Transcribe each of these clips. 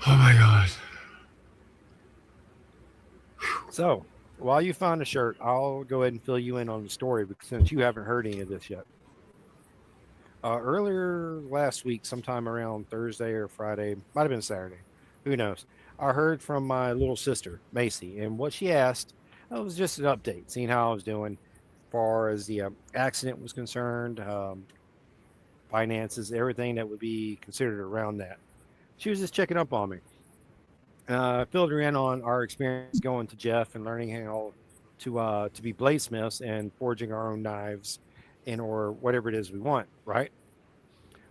Oh my god. So while you find the shirt, I'll go ahead and fill you in on the story because since you haven't heard any of this yet. Earlier last week, sometime around Thursday or Friday, might have been Saturday, who knows? I heard from my little sister, Macy, and what she asked was just an update, seeing how I was doing as far as the accident was concerned, finances, everything that would be considered around that. She was just checking up on me. Filled her in on our experience going to Jeff and learning how to be bladesmiths and forging our own knives and or whatever it is we want, right?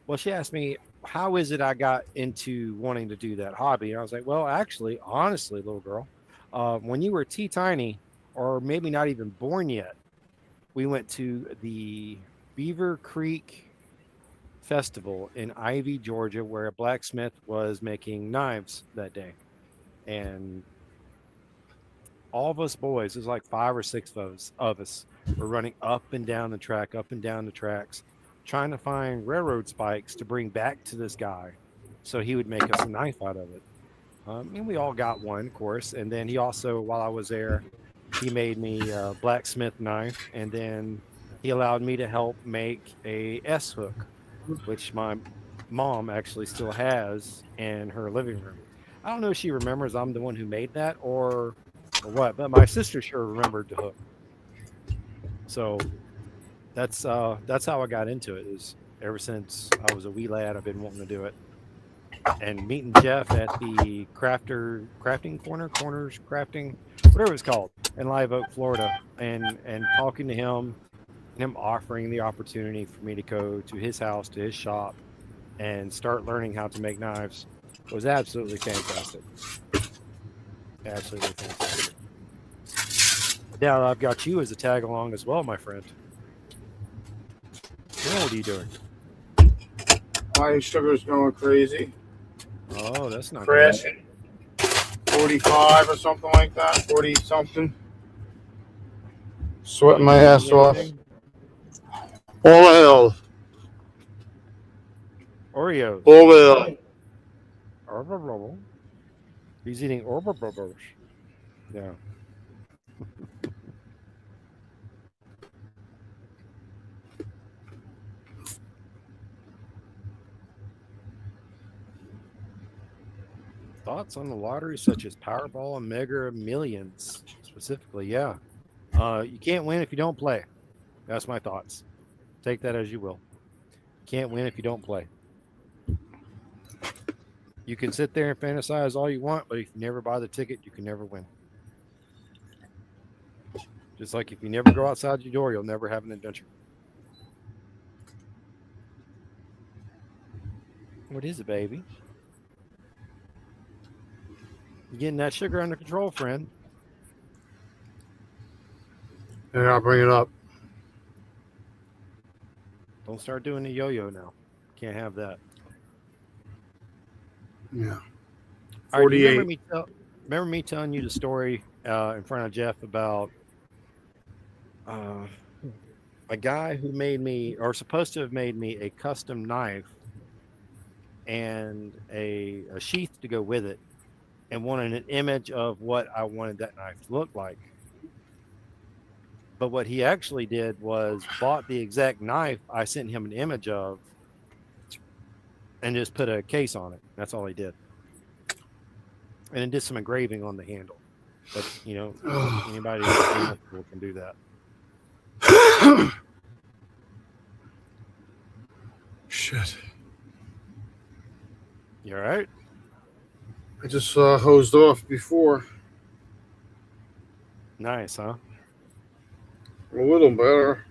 Well, she asked me, how is it I got into wanting to do that hobby? And I was like, well, actually, honestly, little girl, when you were tiny or maybe not even born yet, we went to the Beaver Creek Festival in Ivy, Georgia, where a blacksmith was making knives that day. And all of us boys, there's like five or six of us were running up and down the track, up and down the tracks, trying to find railroad spikes to bring back to this guy so he would make us a knife out of it. And we all got one, of course. And then he also, while I was there, he made me a blacksmith knife. And then he allowed me to help make a S hook, which my mom actually still has in her living room. I don't know if she remembers I'm the one who made that or what, but my sister sure remembered the hook. So that's how I got into it. Is ever since I was a wee lad, I've been wanting to do it. And meeting Jeff at the corners crafting, whatever it's called, in Live Oak, Florida, and talking to him and him offering the opportunity for me to go to his house, to his shop, and start learning how to make knives was absolutely fantastic. Absolutely fantastic. Now I've got you as a tag along as well, my friend. Now what are you doing? My sugar's going crazy. Oh, that's not good. Crashing. 45 or something like that. 40 something. Are Sweating you my eating ass off. anything? All hell. Oreos. All hell. He's eating Oreos. Yeah. Thoughts on the lottery, such as Powerball and Mega Millions, specifically? Yeah. You can't win if you don't play. That's my thoughts. Take that as you will. Can't win if you don't play. You can sit there and fantasize all you want, but if you never buy the ticket, you can never win. Just like if you never go outside your door, you'll never have an adventure. What is it, baby? You getting that sugar under control, friend? And I'll bring it up. Don't start doing the yo-yo now. Can't have that. Yeah. All right. Do you 48. remember me telling you the story in front of Jeff about uh, a guy who made me, or supposed to have made me, a custom knife and a sheath to go with it, and wanted an image of what I wanted that knife to look like. But what he actually did was bought the exact knife I sent him an image of and just put a case on it. That's all he did. And then did some engraving on the handle. But, anybody who's remorseful can do that. Shit. You all right? I just hosed off before. Nice, huh? A little better.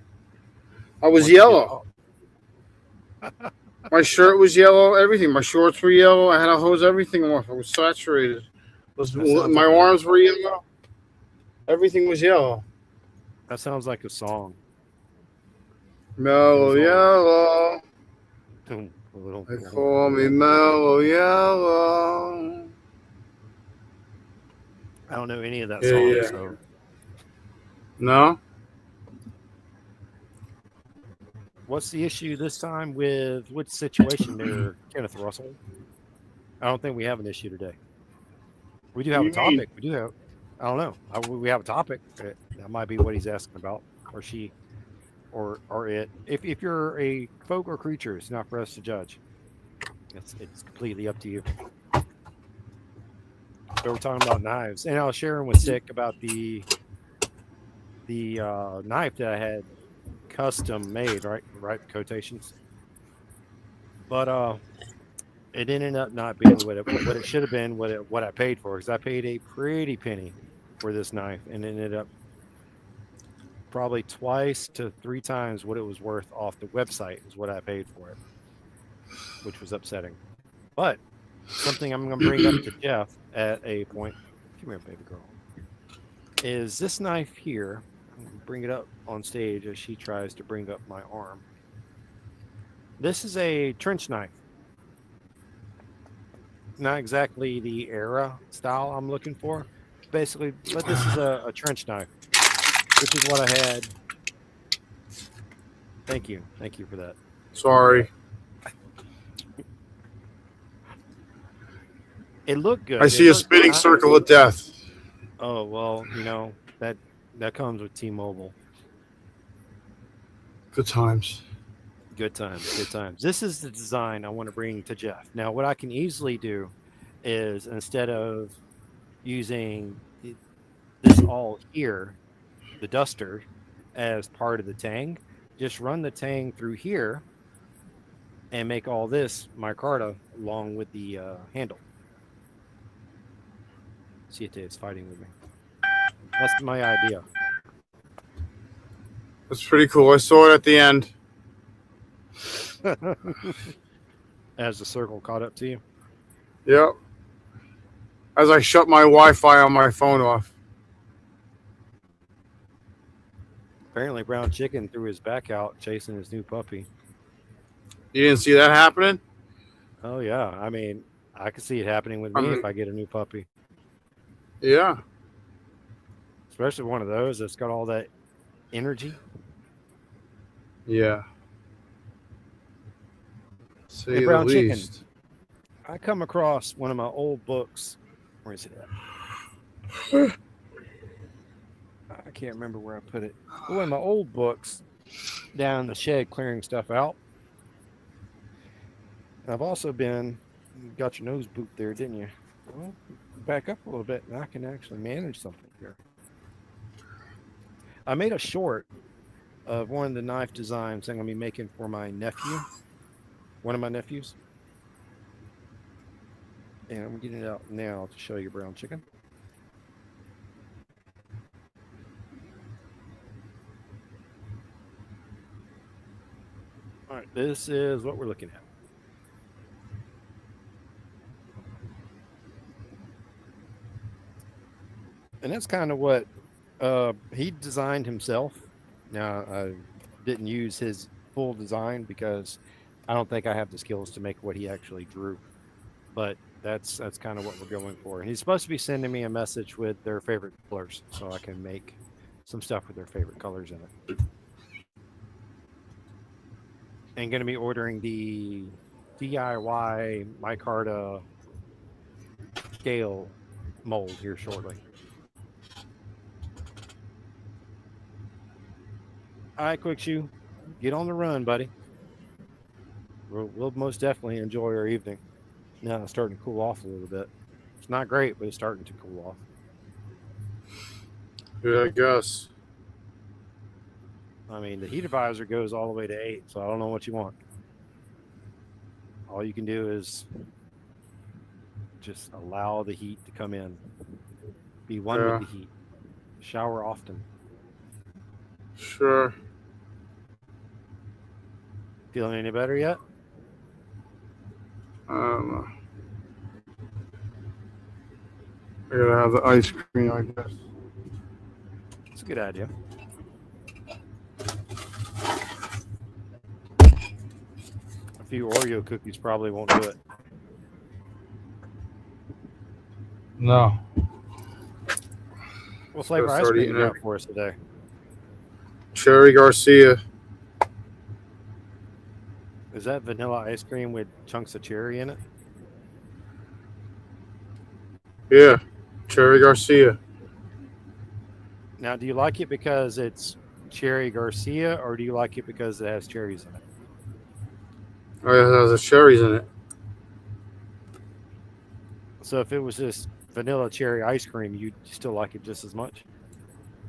I was Once you get yellow. off. My shirt was yellow. Everything. My shorts were yellow. I had to hose everything off. I was saturated. That sounds My like arms were yellow. Everything was yellow. that sounds like a song. It Mellow was on. yellow. They call me mellow yellow. I don't know any of that Yeah, song, yeah. so No? what's the issue this time with which situation there, Kenneth Russell? I don't think we have an issue today. We do What have do a you mean? topic. We do have. I don't know. We have a topic. That might be what he's asking about, or she, or it. If you're a folk or creature, it's not for us to judge. It's completely up to you. But we're talking about knives, and I was sharing with Sick about the knife that I had custom made, right quotations. But it ended up not being what it should have been, what I paid for, because I paid a pretty penny for this knife, and it ended up probably twice to three times what it was worth off the website is what I paid for it, which was upsetting. But something I'm going to bring up to Jeff at a point. Come here, baby girl. Is this knife here? I'm going to bring it up on stage as she tries to bring up my arm. This is a trench knife. Not exactly the era style I'm looking for. Basically, but this is a trench knife, which is what I had. Thank you for that. Sorry. It looked good. I see a spinning circle of death. Oh well, that comes with T-Mobile. Good times. Good times. This is the design I want to bring to Jeff. Now, what I can easily do is, instead of using this all here, the duster, as part of the tang, just run the tang through here and make all this micarta along with the handle. Siete is fighting with me. That's my idea. That's pretty cool. I saw it at the end. As the circle caught up to you. Yep. As I shut my Wi-Fi on my phone off. Apparently, Brown Chicken threw his back out chasing his new puppy. You didn't see that happening? Oh yeah, I mean, I could see it happening with me if I get a new puppy. Yeah. Especially one of those that's got all that energy. Yeah. Say Hey, Brown the Chicken. least. I come across one of my old books. Where is it at? I can't remember where I put it. One of my old books down in the shed clearing stuff out. I've also been, you got your nose booped there, didn't you? Well, back up a little bit and I can actually manage something here. I made a short of one of the knife designs I'm going to be making for my nephew, one of my nephews. And I'm getting it out now to show you, Brown Chicken. All right, this is what we're looking at. And that's kind of what he designed himself. Now, I didn't use his full design because I don't think I have the skills to make what he actually drew. But that's kind of what we're going for. And he's supposed to be sending me a message with their favorite colors so I can make some stuff with their favorite colors in it. And going to be ordering the DIY micarta scale mold here shortly. All right, Quick Shoe, get on the run, buddy. We'll most definitely enjoy our evening. Now it's starting to cool off a little bit. It's not great, but it's starting to cool off. Yeah, I guess. I mean, the heat advisor goes all the way to 8, so I don't know what you want. All you can do is just allow the heat to come in. Be one with the heat. Shower often. Sure. Feeling any better yet? I don't know. I gotta have the ice cream, I guess. It's a good idea. A few Oreo cookies probably won't do it. No. What flavor ice cream you got for us today? Cherry Garcia. Is that vanilla ice cream with chunks of cherry in it? Yeah, Cherry Garcia. Now, do you like it because it's Cherry Garcia, or do you like it because it has cherries in it? Oh, yeah, it has the cherries in it. So if it was just vanilla cherry ice cream, you'd still like it just as much?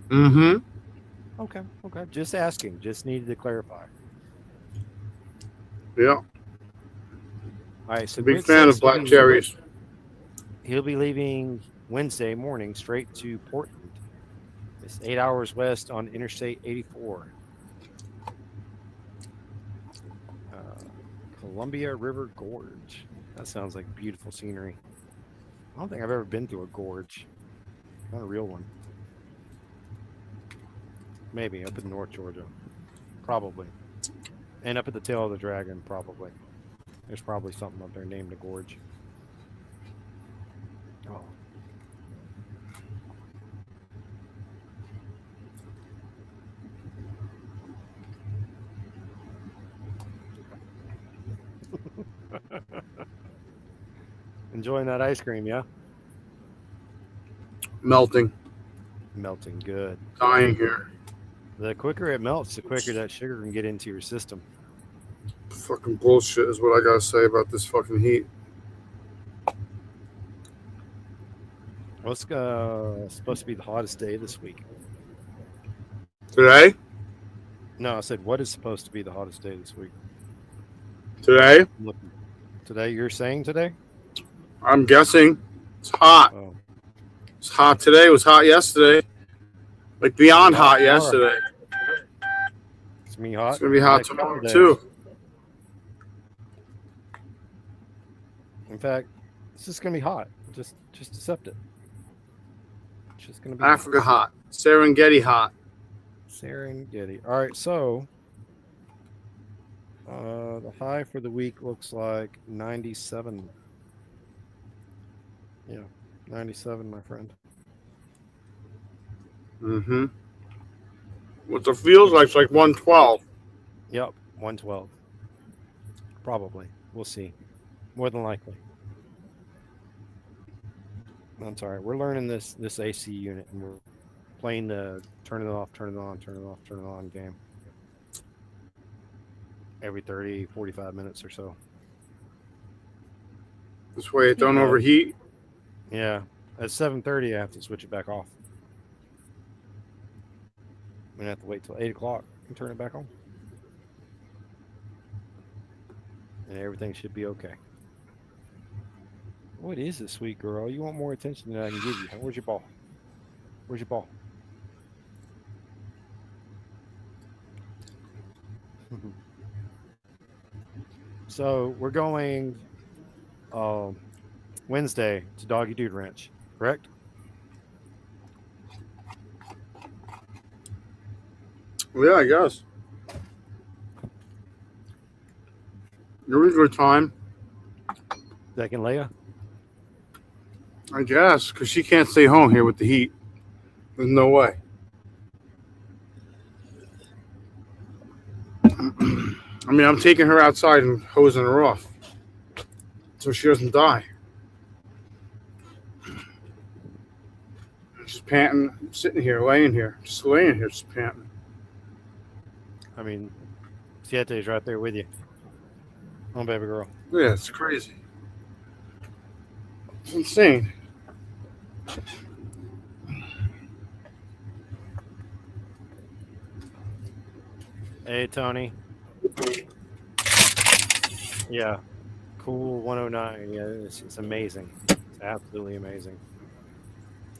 Mm-hmm. Okay, okay. Just asking. Just needed to clarify. Yeah. All right. So Big Grit fan says of black cherries. he'll be leaving Wednesday morning straight to Portland. It's 8 hours west on Interstate 84. Uh, Columbia River Gorge. That sounds like beautiful scenery. I don't think I've ever been through a gorge. Not a real one. Maybe up in North Georgia. Probably. And up at the tail of the dragon, probably. There's probably something up there named a gorge. Oh. Enjoying that ice cream, yeah? Melting. Melting good. Dying here. The quicker it melts, the quicker that sugar can get into your system. Fucking bullshit is what I gotta say about this fucking heat. What's supposed to be the hottest day this week? Today? No, I said what is supposed to be the hottest day this week? Today? Look, today, you're saying today? I'm guessing. It's hot. Oh, It's hot today. It was hot yesterday. Like beyond hot tomorrow. yesterday. It's me hot. It's gonna be hot Next tomorrow couple days. too. In fact, it's just gonna be hot. Just accept it. It's just gonna be Africa hot. Serengeti hot. Serengeti. All right, so the high for the week looks like 97. Yeah, 97, my friend. Mm-hmm. What the feels like it's like 112. Yep, 112. Probably. We'll see. More than likely. That's all right. We're learning this AC unit, and we're playing the turn it off, turn it on, turn it off, turn it on game every 30, 45 minutes or so. This way it don't overheat. Yeah. At 7:30, I have to switch it back off. I'm going to have to wait till 8 o'clock and turn it back on. And everything should be okay. What is it, sweet girl? You want more attention than I can give you. Where's your ball? Where's your ball? So we're going Wednesday to Doggy Dude Ranch, correct? Yeah, I guess. You're in good time, Zach and Leia? I guess, because she can't stay home here with the heat. There's no way. I mean, I'm taking her outside and hosing her off so she doesn't die. She's panting, sitting here, laying here, just laying here, just panting. I mean, Siete's right there with you. Oh, baby girl. Yeah, it's crazy. It's insane. Hey, Tony. Yeah. Cool 109. Yeah, it's amazing. It's absolutely amazing.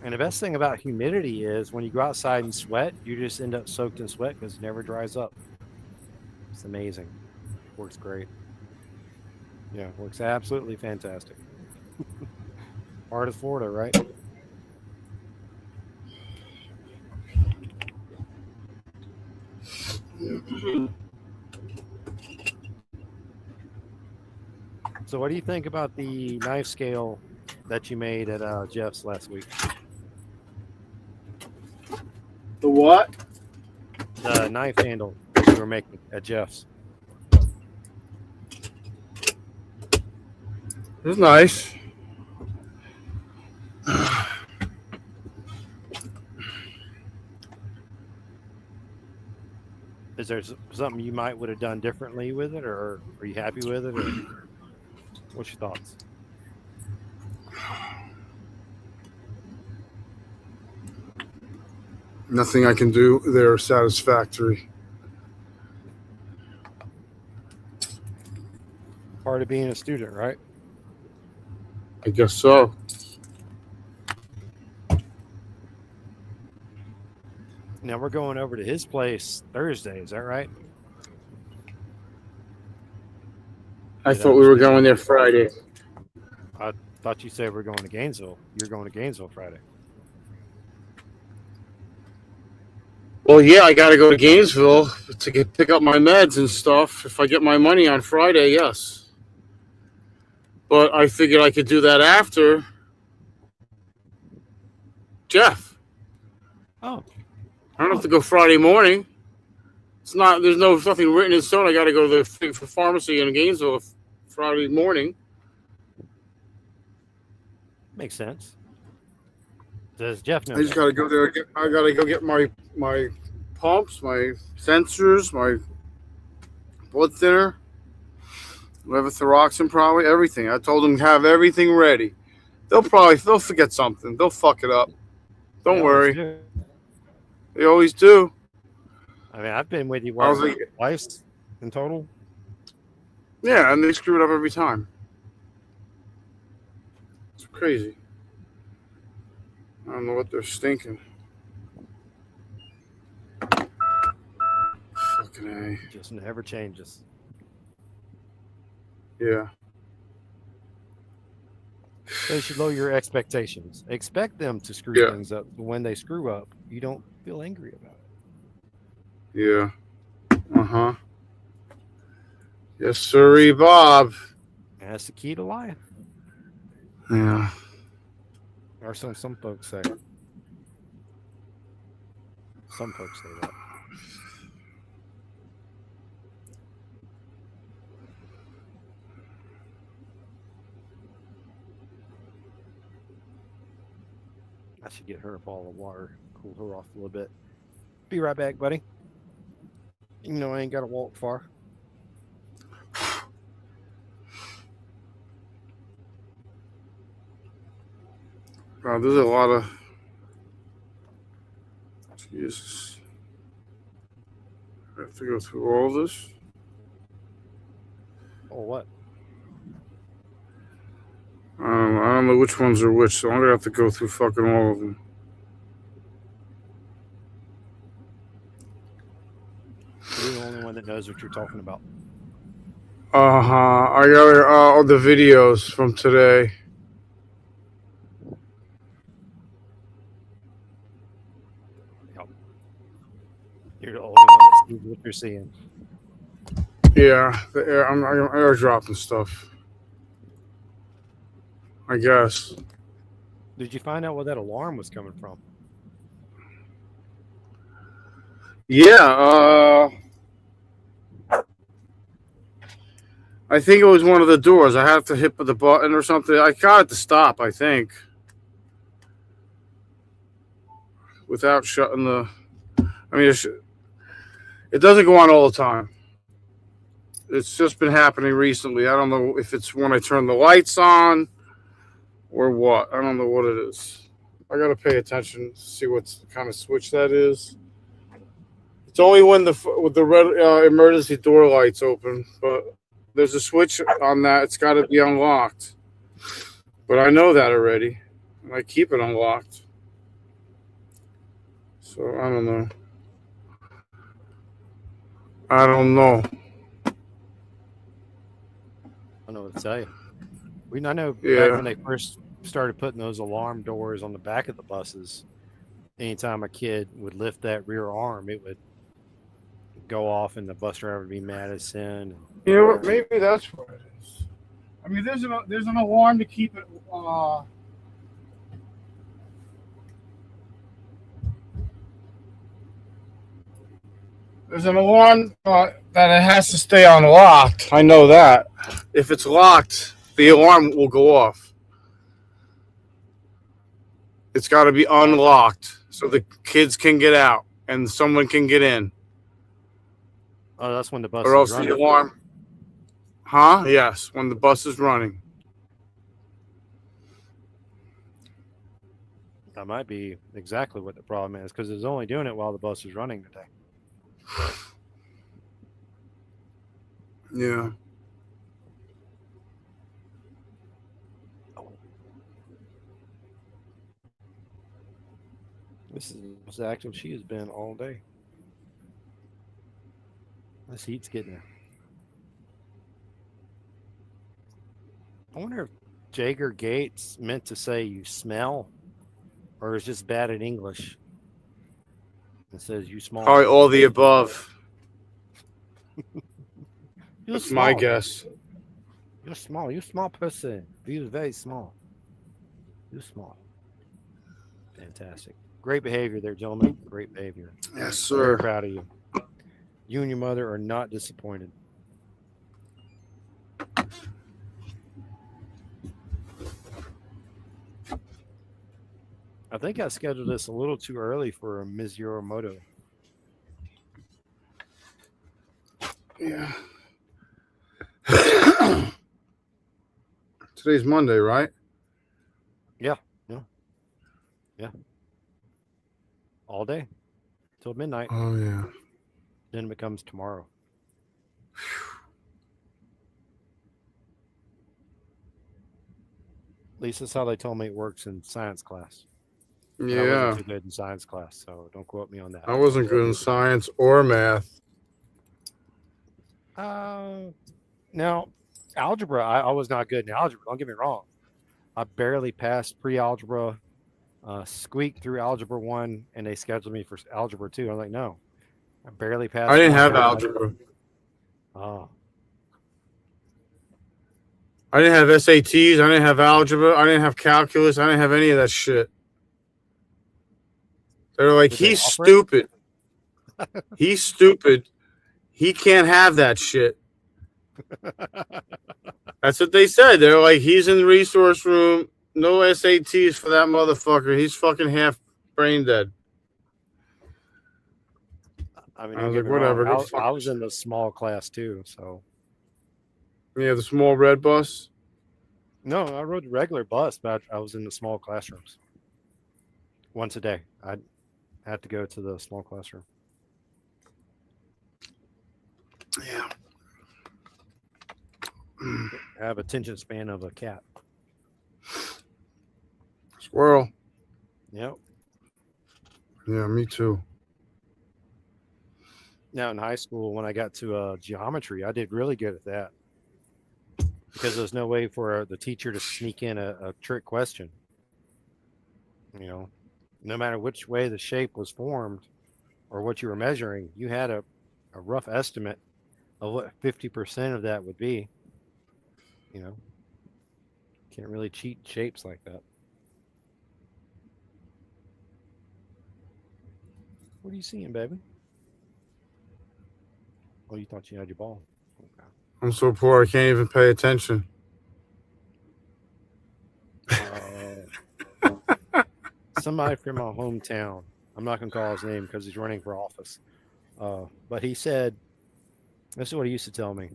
And the best thing about humidity is when you go outside and sweat, you just end up soaked in sweat because it never dries up. It's amazing. Works great. Yeah, works absolutely fantastic. Part of Florida, right? So what do you think about the knife scale that you made at Jeff's last week? The what? The knife handle that you were making at Jeff's. It's nice. Is there something you might would have done differently with it, or are you happy with it, or what's your thoughts? Nothing I can do there is satisfactory. Part of being a student, right? I guess so. Now we're going over to his place Thursday. Is that right? I thought we were going there Friday. I thought you said we're going to Gainesville. You're going to Gainesville Friday. Well, yeah, I got to go to Gainesville to pick up my meds and stuff. If I get my money on Friday, yes. But I figured I could do that after Jeff. Oh, I don't have to go Friday morning. It's not. There's nothing written in stone. I got to go to the pharmacy in Gainesville Friday morning. makes sense. Does Jeff know? I just got to go there. I got to go get my pumps, my sensors, my blood thinner, levothyroxine, probably everything. I told them to have everything ready. They'll forget something. They'll fuck it up. Don't worry. They always do. I mean, I've been with you twice in total. Yeah, and they screw it up every time. It's crazy. I don't know what they're stinking. Fucking A. Just never changes. Yeah. So you should lower your expectations. Expect them to screw things up. But when they screw up, you don't feel angry about it. Yeah. Uh-huh. Yes, sirree, Bob. And that's the key to life. Yeah. Or some folks say. Some folks say that. I should get her a bottle of water, cool her off a little bit. Be right back, buddy. You know I ain't got to walk far. Wow, there's a lot of... Jesus. I have to go through all this? Oh, what? I don't know which ones are which, so I'm going to have to go through fucking all of them. You're the only one that knows what you're talking about. Uh-huh. I got all the videos from today. Yep. You're the only one that sees what you're seeing. Yeah, I'm airdropping stuff. I guess. Did you find out where that alarm was coming from? Yeah, I think it was one of the doors. I had to hit the button or something. I got it to stop, I think. Without shutting the... I mean, it doesn't go on all the time. It's just been happening recently. I don't know if it's when I turn the lights on or what. I don't know what it is. I got to pay attention to see what kind of switch that is. It's only when with the red emergency door lights open, but there's a switch on that. It's got to be unlocked. But I know that already. And I keep it unlocked. So I don't know. I don't know. I know what to tell you. I know back when they first started putting those alarm doors on the back of the buses, anytime a kid would lift that rear arm, it would go off and the bus driver would be mad as sin. You know what? Maybe that's what it is. I mean, there's an alarm to keep it. There's an alarm that it has to stay unlocked. I know that. If it's locked, the alarm will go off. It's got to be unlocked so the kids can get out and someone can get in. Oh, that's when the bus or is else running. the alarm. Huh? Yes, when the bus is running. That might be exactly what the problem is because it's only doing it while the bus is running today. Yeah. This is the most active she has been all day. This heat's getting her. I wonder if Jager Gates meant to say you smell or is just bad at English. It says you small. Probably all the above. You're That's my small. guess. You're small. You're small person. You're very small. You're small. Fantastic. Great behavior there, gentlemen. Great behavior. Yes, Very sir. proud of you. You and your mother are not disappointed. I think I scheduled this a little too early for Ms. Yorimoto. Yeah. Today's Monday, right? Yeah. All day till midnight. Oh yeah. Then it becomes tomorrow. At least that's how they told me it works in science class. But I wasn't Yeah. too good in science class, so don't quote me on that. I wasn't good in science or math. Now, algebra, I was not good in algebra. Don't get me wrong. I barely passed pre-algebra, squeaked through algebra 1, and they scheduled me for algebra 2. I'm like, no, I barely passed. I didn't one have time. algebra. Oh, I didn't have SATs. I didn't have algebra. I didn't have calculus. I didn't have any of that shit. They're like, Did they he's offer it? stupid. He's stupid. He can't have that shit. That's what they said. They're like, he's in the resource room. No SATs for that motherfucker. He's fucking half brain dead. I mean, I don't was get like, me whatever. wrong. Go fuck I was in yourself. the small class too, so Yeah, the small red bus. no, I rode the regular bus, but I was in the small classrooms once a day. I had to go to the small classroom. Yeah. I have attention span of a cat. Squirrel. Yep. Yeah, me too. Now in high school, when I got to geometry, I did really good at that because there's no way for the teacher to sneak in a trick question. You know, no matter which way the shape was formed or what you were measuring, you had a rough estimate of what 50% of that would be. You know, can't really cheat shapes like that. What are you seeing, baby? Oh, you thought you had your ball. Okay. I'm so poor I can't even pay attention. Somebody from my hometown. I'm not going to call his name because he's running for office. But he said, this is what he used to tell me.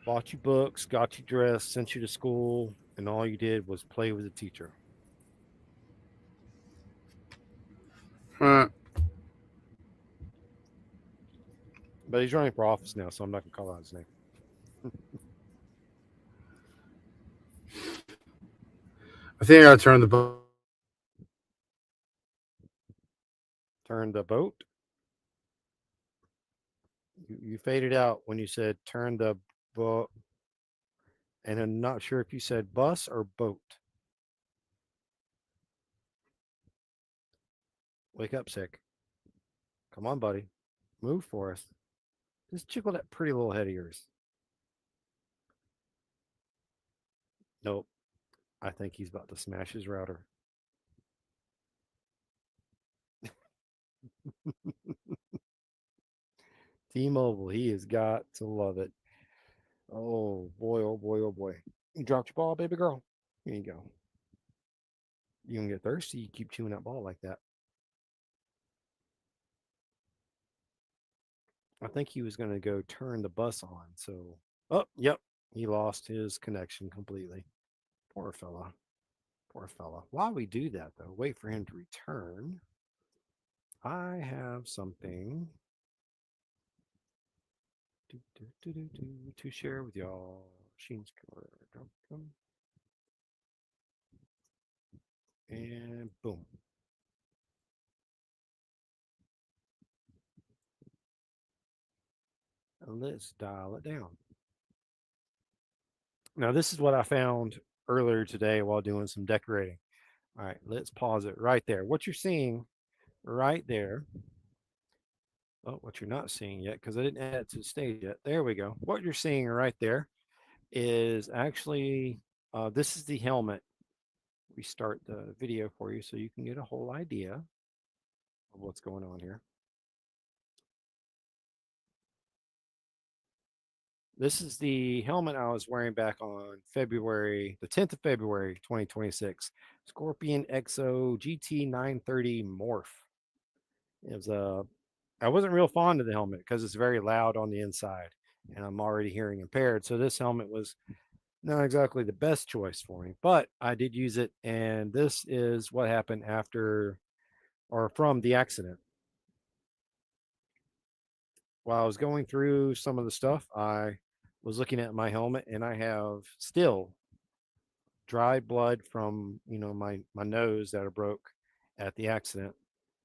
Bought you books, got you dressed, sent you to school, and all you did was play with the teacher. Huh. But he's running for office now, so I'm not going to call out his name. I think I gotta turn the boat. Turn the boat. You faded out when you said turn the boat. And I'm not sure if you said bus or boat. Wake up, sick. Come on, buddy. Move for us. Just jiggle that pretty little head of yours. Nope. I think he's about to smash his router. T-Mobile, he has got to love it. Oh boy, oh boy, oh boy. You dropped your ball, baby girl. Here you go. You gonna get thirsty? You keep chewing that ball like that. I think he was going to go turn the bus on. So, oh, yep, he lost his connection completely. Poor fella. Poor fella. While we do that, though, wait for him to return. I have something to share with y'all. Sheen's and boom. Let's dial it down. Now, this is what I found earlier today while doing some decorating. All right, let's pause it right there. What you're seeing right there. Oh, what you're not seeing yet, because I didn't add it to the stage yet. There we go. What you're seeing right there is actually, this is the helmet. Restart the video for you so you can get a whole idea of what's going on here. This is the helmet I was wearing back on February, the 10th of February, 2026. Scorpion Exo GT 930 Morph. It was I wasn't real fond of the helmet because it's very loud on the inside and I'm already hearing impaired. So this helmet was not exactly the best choice for me, but I did use it. And this is what happened after or from the accident. While I was going through some of the stuff, I was looking at my helmet and I have still dried blood from, my nose that I broke at the accident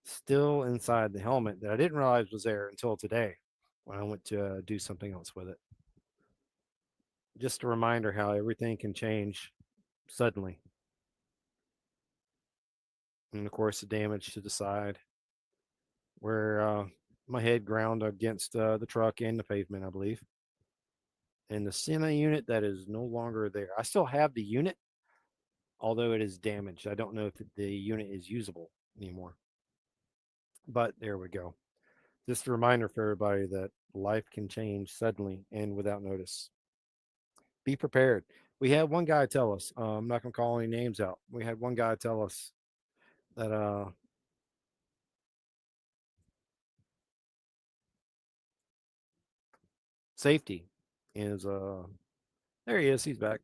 still inside the helmet that I didn't realize was there until today when I went to do something else with it. Just a reminder how everything can change suddenly. And of course, the damage to the side where my head ground against the truck and the pavement, I believe. And the Sena unit that is no longer there. I still have the unit, although it is damaged. I don't know if the unit is usable anymore. But there we go. Just a reminder for everybody that life can change suddenly and without notice. Be prepared. We had one guy tell us, I'm not going to call any names out. We had one guy tell us that safety is there he is, he's back.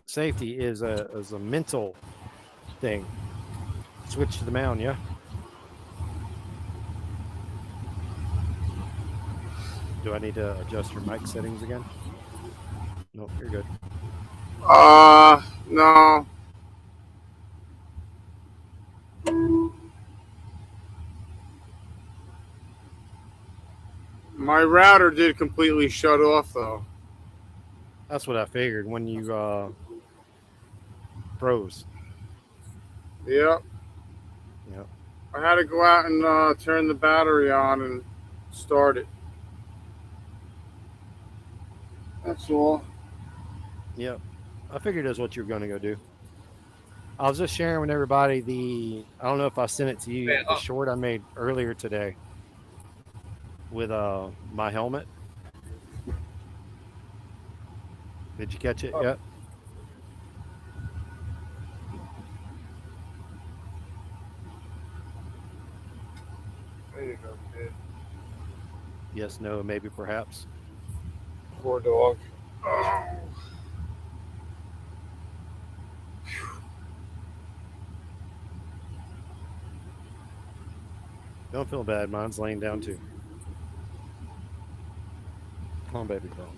Safety is a mental thing. Switch to the mound, yeah. Do I need to adjust your mic settings again? Nope, you're good. No. My router did completely shut off though. That's what I figured when you froze. Yep. Yep. I had to go out and turn the battery on and start it. That's all. Yep. I figured that's what you were going to go do. I was just sharing with everybody I don't know if I sent it to you yet, the short I made earlier today with my helmet. Did you catch it yet? There you go, kid. Yes, no, maybe, perhaps. Poor dog. Oh. Don't feel bad. Mine's laying down too. Come on, baby girl.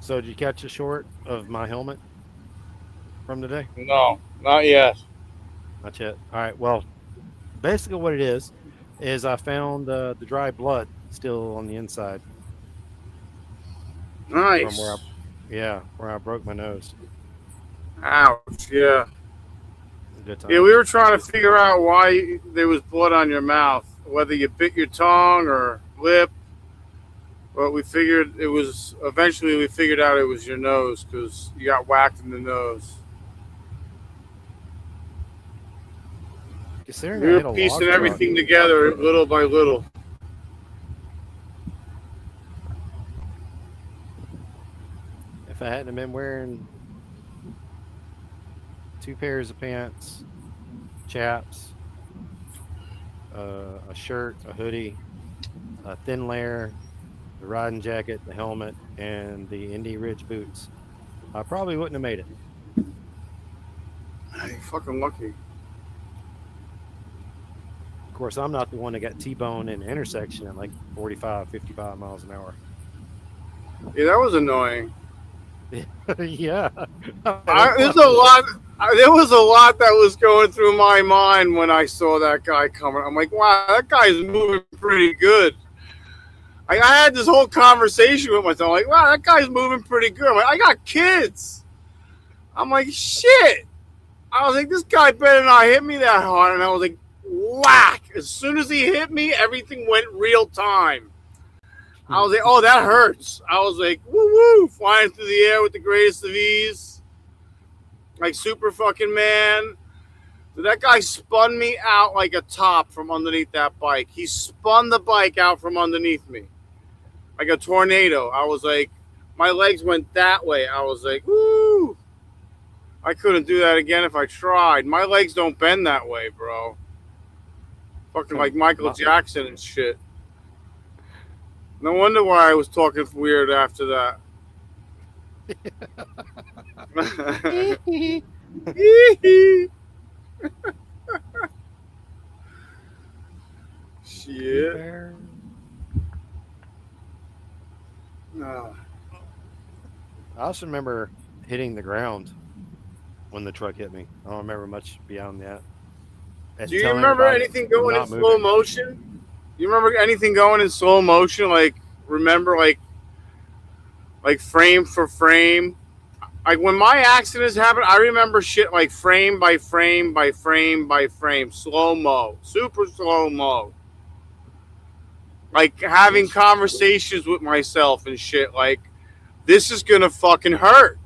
So, did you catch a short of my helmet from today? No, not yet. Not yet. All right. Well, basically, what it is I found the dry blood still on the inside from Nice. where I broke my nose. Ouch. Yeah. Good time. Yeah, we were trying to figure out why there was blood on your mouth, whether you bit your tongue or lip. But we figured it was. Eventually, we figured out it was your nose because you got whacked in the nose. Considering We I were hit a log piecing truck, everything together little by little. if I hadn't been wearing 2 pairs of pants chaps, a shirt, a hoodie, a thin layer, the riding jacket, the helmet, and the Indy Ridge boots, I probably wouldn't have made it. Hey, fucking lucky. Of course, I'm not the one that got T-boned in the intersection at like 45, 55 miles an hour. Yeah, that was annoying. Yeah. There's a lot. There was a lot that was going through my mind when I saw that guy coming. I'm like, wow, that guy's moving pretty good. I had this whole conversation with myself. Like, wow, that guy's moving pretty good. I'm like, I got kids. I'm like, shit. I was like, this guy better not hit me that hard. And I was like, whack. As soon as he hit me, everything went real time. I was like, oh, that hurts. I was like, woo woo, flying through the air with the greatest of ease. Like super fucking man. So that guy spun me out like a top from underneath that bike. He spun the bike out from underneath me. Like a tornado. I was like, my legs went that way. I was like, woo. I couldn't do that again if I tried. My legs don't bend that way, bro. Fucking like Michael Jackson and shit. No wonder why I was talking weird after that. Shit. I also remember hitting the ground when the truck hit me. I don't remember much beyond that. Do you remember anything going in slow motion? You remember anything going in slow motion? Like, remember, like frame for frame? Like, when my accidents happened, I remember shit like frame by frame by frame by frame. Slow-mo. Super slow-mo. Like, having conversations with myself and shit. Like, this is gonna fucking hurt.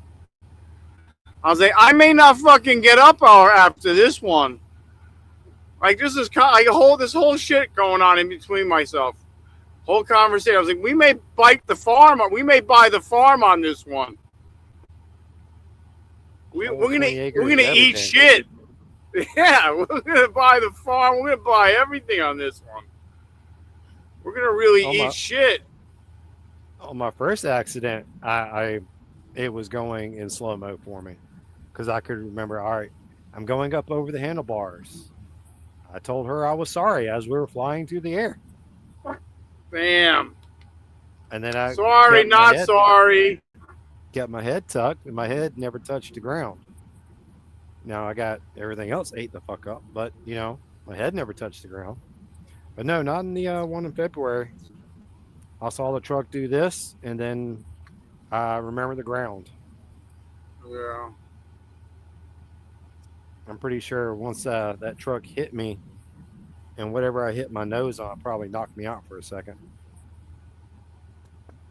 I was like, I may not fucking get up after this one. Like, this is this whole shit going on in between myself. Whole conversation. I was like, we may bite the farm. We may buy the farm on this one. We're gonna eat shit. Yeah, we're gonna buy the farm. We're gonna buy everything on this one. We're gonna really eat shit. On my first accident, it was going in slow mo for me because I could remember. All right, I'm going up over the handlebars. I told her I was sorry as we were flying through the air. Bam. And then I sorry, not sorry. Kept my head tucked, and my head never touched the ground. Now I got everything else ate the fuck up, but my head never touched the ground. But no, not in the one in February. I saw the truck do this, and then I remember the ground. Yeah. I'm pretty sure once that truck hit me, and whatever I hit my nose on probably knocked me out for a second.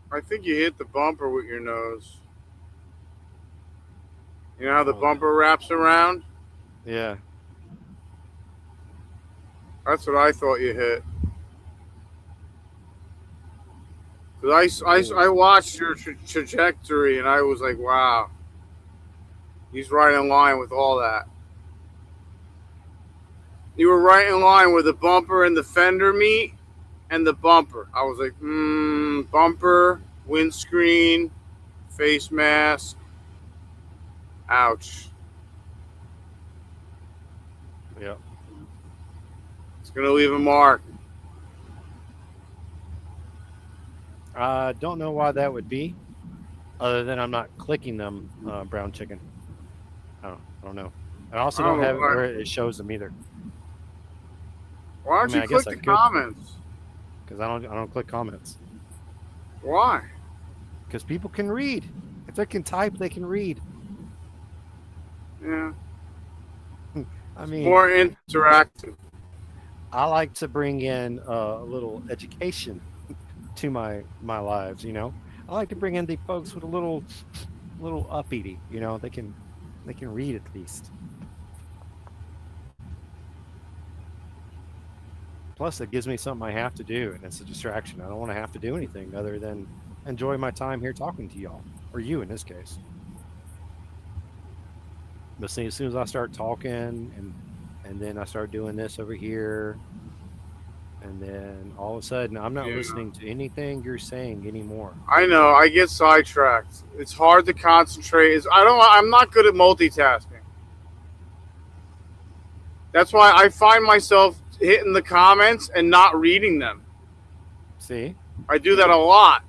I think you hit the bumper with your nose. You know how the bumper wraps around? Yeah. That's what I thought you hit. Because I watched your trajectory and I was like, wow. He's right in line with all that. You were right in line where the bumper and the fender meet and the bumper. I was like, bumper, windscreen, face mask. Ouch. Yeah. It's going to leave a mark. I don't know why that would be, other than I'm not clicking them brown chicken. I don't know. I also don't have it where it shows them either. Why don't you click the comments? Because I don't click comments. Why? Because people can read. If they can type, they can read. Yeah. I mean, more interactive. I like to bring in a little education to my lives. I like to bring in the folks with a little uppity. They can read at least. Plus, it gives me something I have to do, and it's a distraction. I don't want to have to do anything other than enjoy my time here talking to y'all, or you in this case. But see, as soon as I start talking and and then I started doing this over here, and then all of a sudden I'm not Yeah. listening to anything you're saying anymore. I know. I get sidetracked. It's hard to concentrate. I'm not good at multitasking. That's why I find myself hitting the comments and not reading them. See? I do that a lot.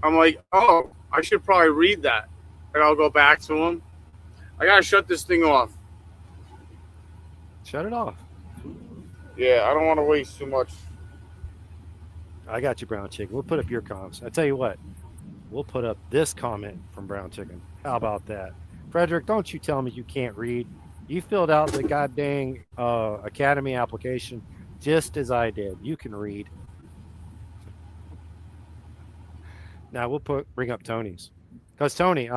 I'm like, oh, I should probably read that, and I'll go back to them. I gotta shut this thing off. Shut it off. Yeah, I don't want to waste too much. I got you, Brown Chicken. We'll put up your comments. I tell you what, we'll put up this comment from Brown Chicken. How about that? Frederick, don't you tell me you can't read. You filled out the goddamn Academy application just as I did. You can read. Now we'll bring up Tony's. Because Tony,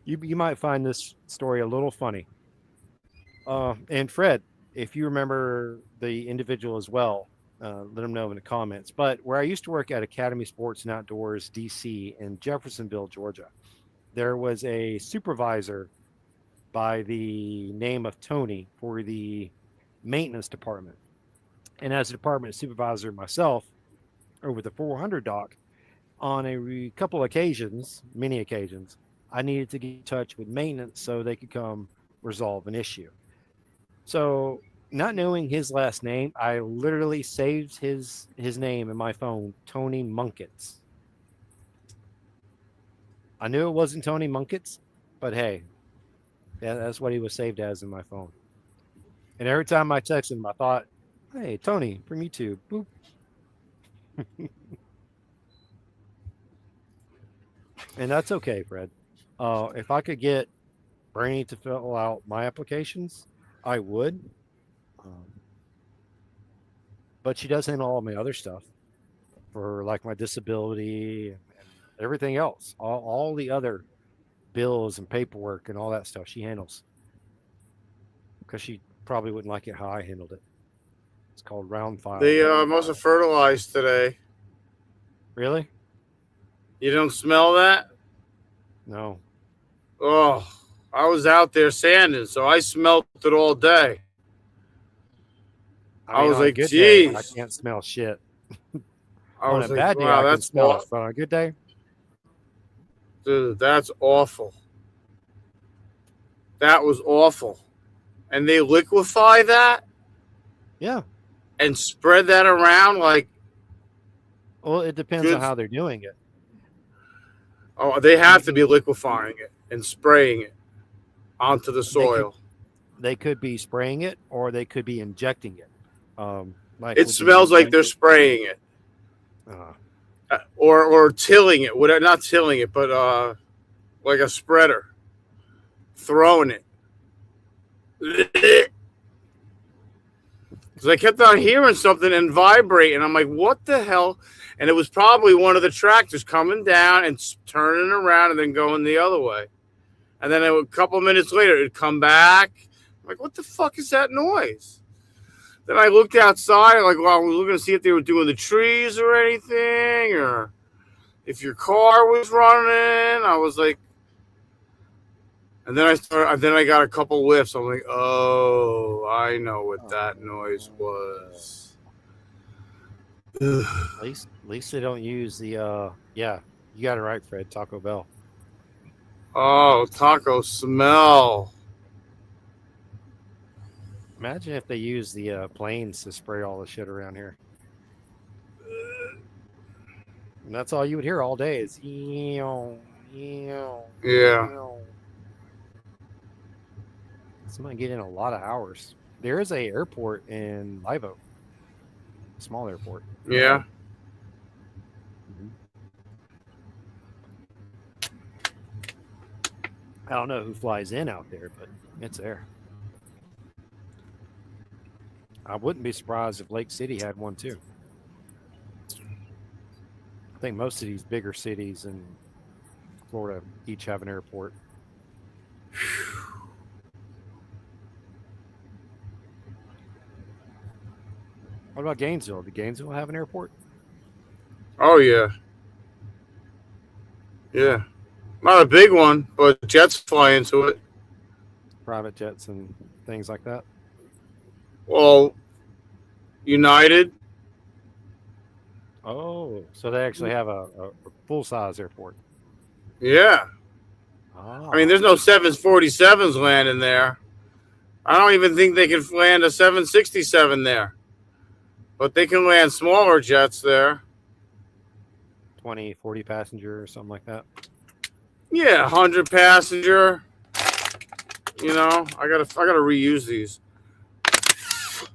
you might find this story a little funny. And Fred, if you remember the individual as well, let them know in the comments. But where I used to work at Academy Sports and Outdoors DC in Jeffersonville, Georgia, there was a supervisor by the name of Tony for the maintenance department. And as a department supervisor myself, over the 400 dock, on a couple occasions, many occasions, I needed to get in touch with maintenance so they could come resolve an issue. So, not knowing his last name, I literally saved his name in my phone, Tony Munkets. I knew it wasn't Tony Munkets, but hey, yeah, that's what he was saved as in my phone. And every time I texted him, I thought, hey, Tony from YouTube. Boop. And that's okay, Fred. If I could get Brainy to fill out my applications, I would. But she does handle all my other stuff for like my disability and everything else. All the other bills and paperwork and all that stuff she handles. Because she probably wouldn't like it how I handled it. It's called round file. They must have fertilized today. Really? You don't smell that? No. Oh, I was out there sanding, so I smelt it all day. I was on a like, good day, I geez. can't smell shit. I On was a like, bad day, wow, I can that's smell awful. it. But on a good day, Dude, that's awful. That was awful. And they liquefy that yeah. and spread that around like, Well, it depends Good. on how they're doing it. oh, they have to be liquefying it and spraying it onto the soil. They could be spraying it, or they could be injecting it. Like It with smells the like they're spraying it. Or tilling it. Not tilling it, but like a spreader. Throwing it. Because I kept on hearing something and vibrating. I'm like, what the hell? And it was probably one of the tractors coming down and turning around and then going the other way. And then a couple minutes later, it'd come back. I'm like, what the fuck is that noise? Then I looked outside, like, well, I was looking to see if they were doing the trees or anything, or if your car was running. I was like, and then I got a couple whiffs. I'm like, oh, I know what that noise was. At least they don't use the yeah, you got it right, Fred. Taco Bell. Oh, taco smell. Imagine if they use the planes to spray all the shit around here. And that's all you would hear all day is Yeah. This might get in a lot of hours. There is a airport in Live Oak. Small airport. Yeah. I don't know who flies in out there, but it's there. I wouldn't be surprised if Lake City had one too. I think most of these bigger cities in Florida each have an airport. What about Gainesville? Did Gainesville have an airport? Oh, yeah. Yeah. Not a big one, but jets fly into it. private jets and things like that? Well, United. Oh, so they actually have a full size airport. Yeah. I mean, Ah, there's no 747s landing there. I don't even think they can land a 767 there, but they can land smaller jets there. 20, 40 passenger or something like that. Yeah, 100 passenger. You know, I gotta reuse these.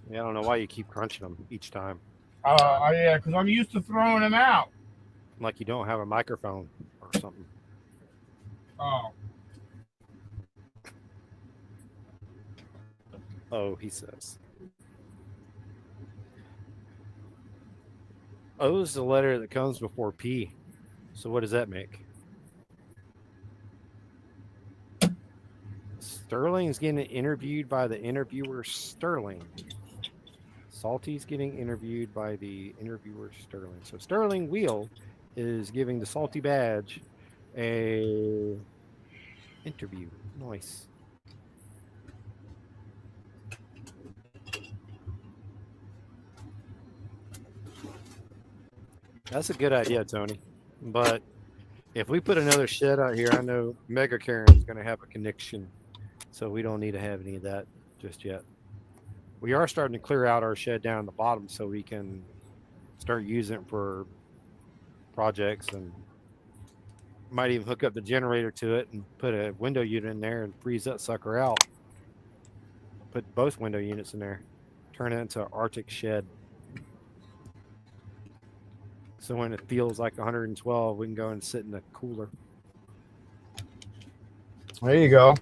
Yeah, I don't know why you keep crunching them each time. Yeah, because I'm used to throwing them out. Like you don't have a microphone or something. Oh. Oh, he says. O is the letter that comes before P. So what does that make? Sterling's getting interviewed by the interviewer Sterling. Salty's getting interviewed by the interviewer Sterling. So Sterling Wheel is giving the Salty Badge a interview. Nice. That's a good idea, Tony. But if we put another shed out here, I know Mega Karen's going to have a connection. So we don't need to have any of that just yet. We are starting to clear out our shed down the bottom so we can start using it for projects, and might even hook up the generator to it and put a window unit in there and freeze that sucker out. Put both window units in there. Turn it into an Arctic shed. So when it feels like 112, we can go and sit in the cooler. There you go.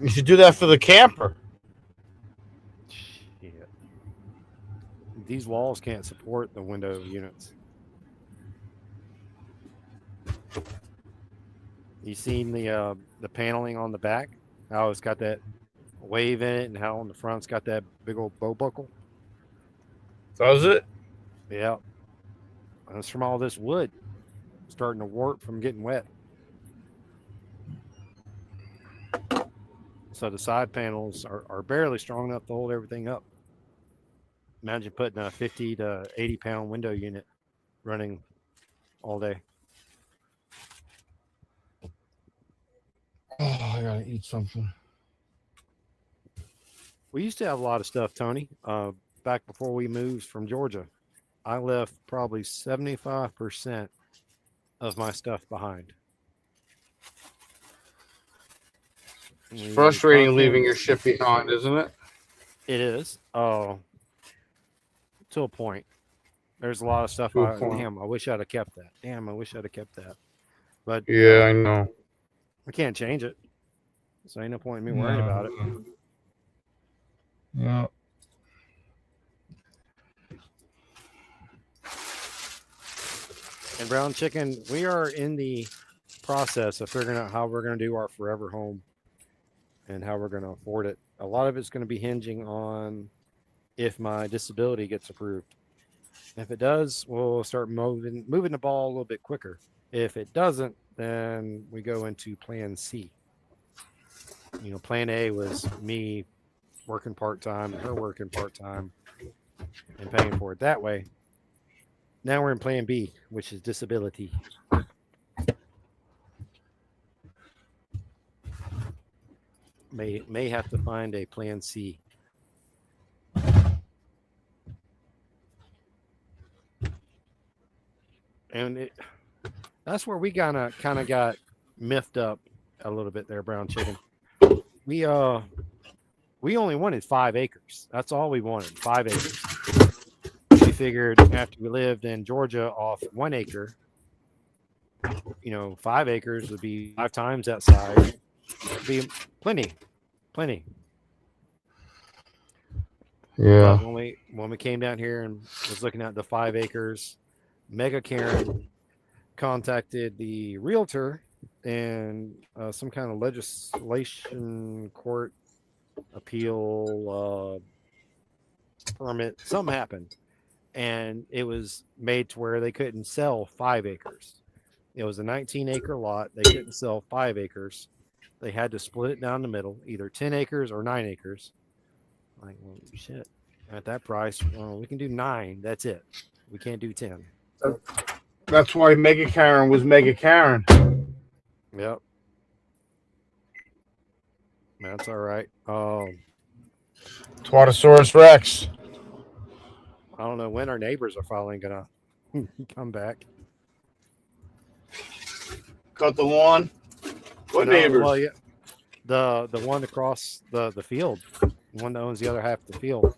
You should do that for the camper. Shit. These walls can't support the window units. You seen the paneling on the back? How it's got that wave in it, and how on the front's got that big old bow buckle? Does it? Yeah. That's from all this wood starting to warp from getting wet. So the side panels are barely strong enough to hold everything up. Imagine putting a 50 to 80 pound window unit running all day. Oh, I gotta eat something. We used to have a lot of stuff, Tony. Back before we moved from Georgia, I left probably 75% of my stuff behind. It's frustrating leaving your shit behind, isn't it? It is. Oh, to a point. There's a lot of stuff. To a point. Damn, I wish I'd have kept that. Damn, I wish I'd have kept that. But Yeah, I know. I can't change it. So ain't no point in me worrying about it. Yeah. And Brown Chicken, we are in the process of figuring out how we're going to do our forever home and how we're going to afford it. A lot of it's going to be hinging on if my disability gets approved. If it does, we'll start moving the ball a little bit quicker. If it doesn't, then we go into plan C. You know, plan A was me working part-time and her working part-time and paying for it that way. Now we're in plan B, which is disability. May have to find a plan C. And that's where we kind of got miffed up a little bit there, Brown Chicken. We only wanted 5 acres. That's all we wanted, 5 acres. We figured after we lived in Georgia off 1 acre, 5 acres would be 5 times that size. It'd be plenty. Yeah. But when we came down here and was looking at the 5 acres, Mega Karen contacted the realtor, and some kind of legislation court appeal permit, something happened, and it was made to where they couldn't sell 5 acres. It was a 19-acre lot. They couldn't sell 5 acres. they had to split it down the middle, either 10 acres or 9 acres. Like, well, shit. At that price, well, we can do 9. That's it. We can't do 10. That's why Mega Karen was Mega Karen. Yep. That's all right. Twatosaurus Rex. I don't know when our neighbors are finally gonna come back. Cut the lawn. What No, neighbors? well, yeah, the one across the field, the one that owns the other half of the field.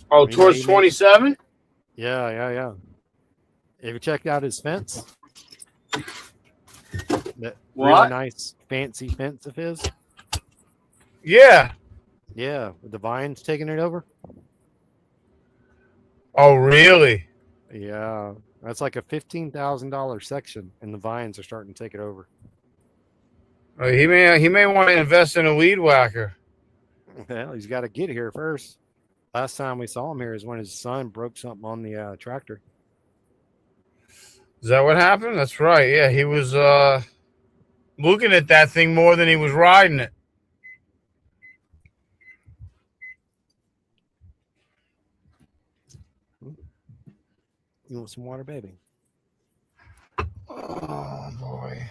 Oh, You know, towards he made- 27? Yeah. Have you checked out his fence? That really What? nice fancy fence of his. Yeah. Yeah, with the vines taking it over. Oh, really? Yeah, that's like a $15,000 section, and the vines are starting to take it over. He may want to invest in a weed whacker. Well, he's got to get here first. Last time we saw him here is when his son broke something on the tractor. Is that what happened? That's right. Yeah, he was looking at that thing more than he was riding it. You want some water, baby? Oh, boy.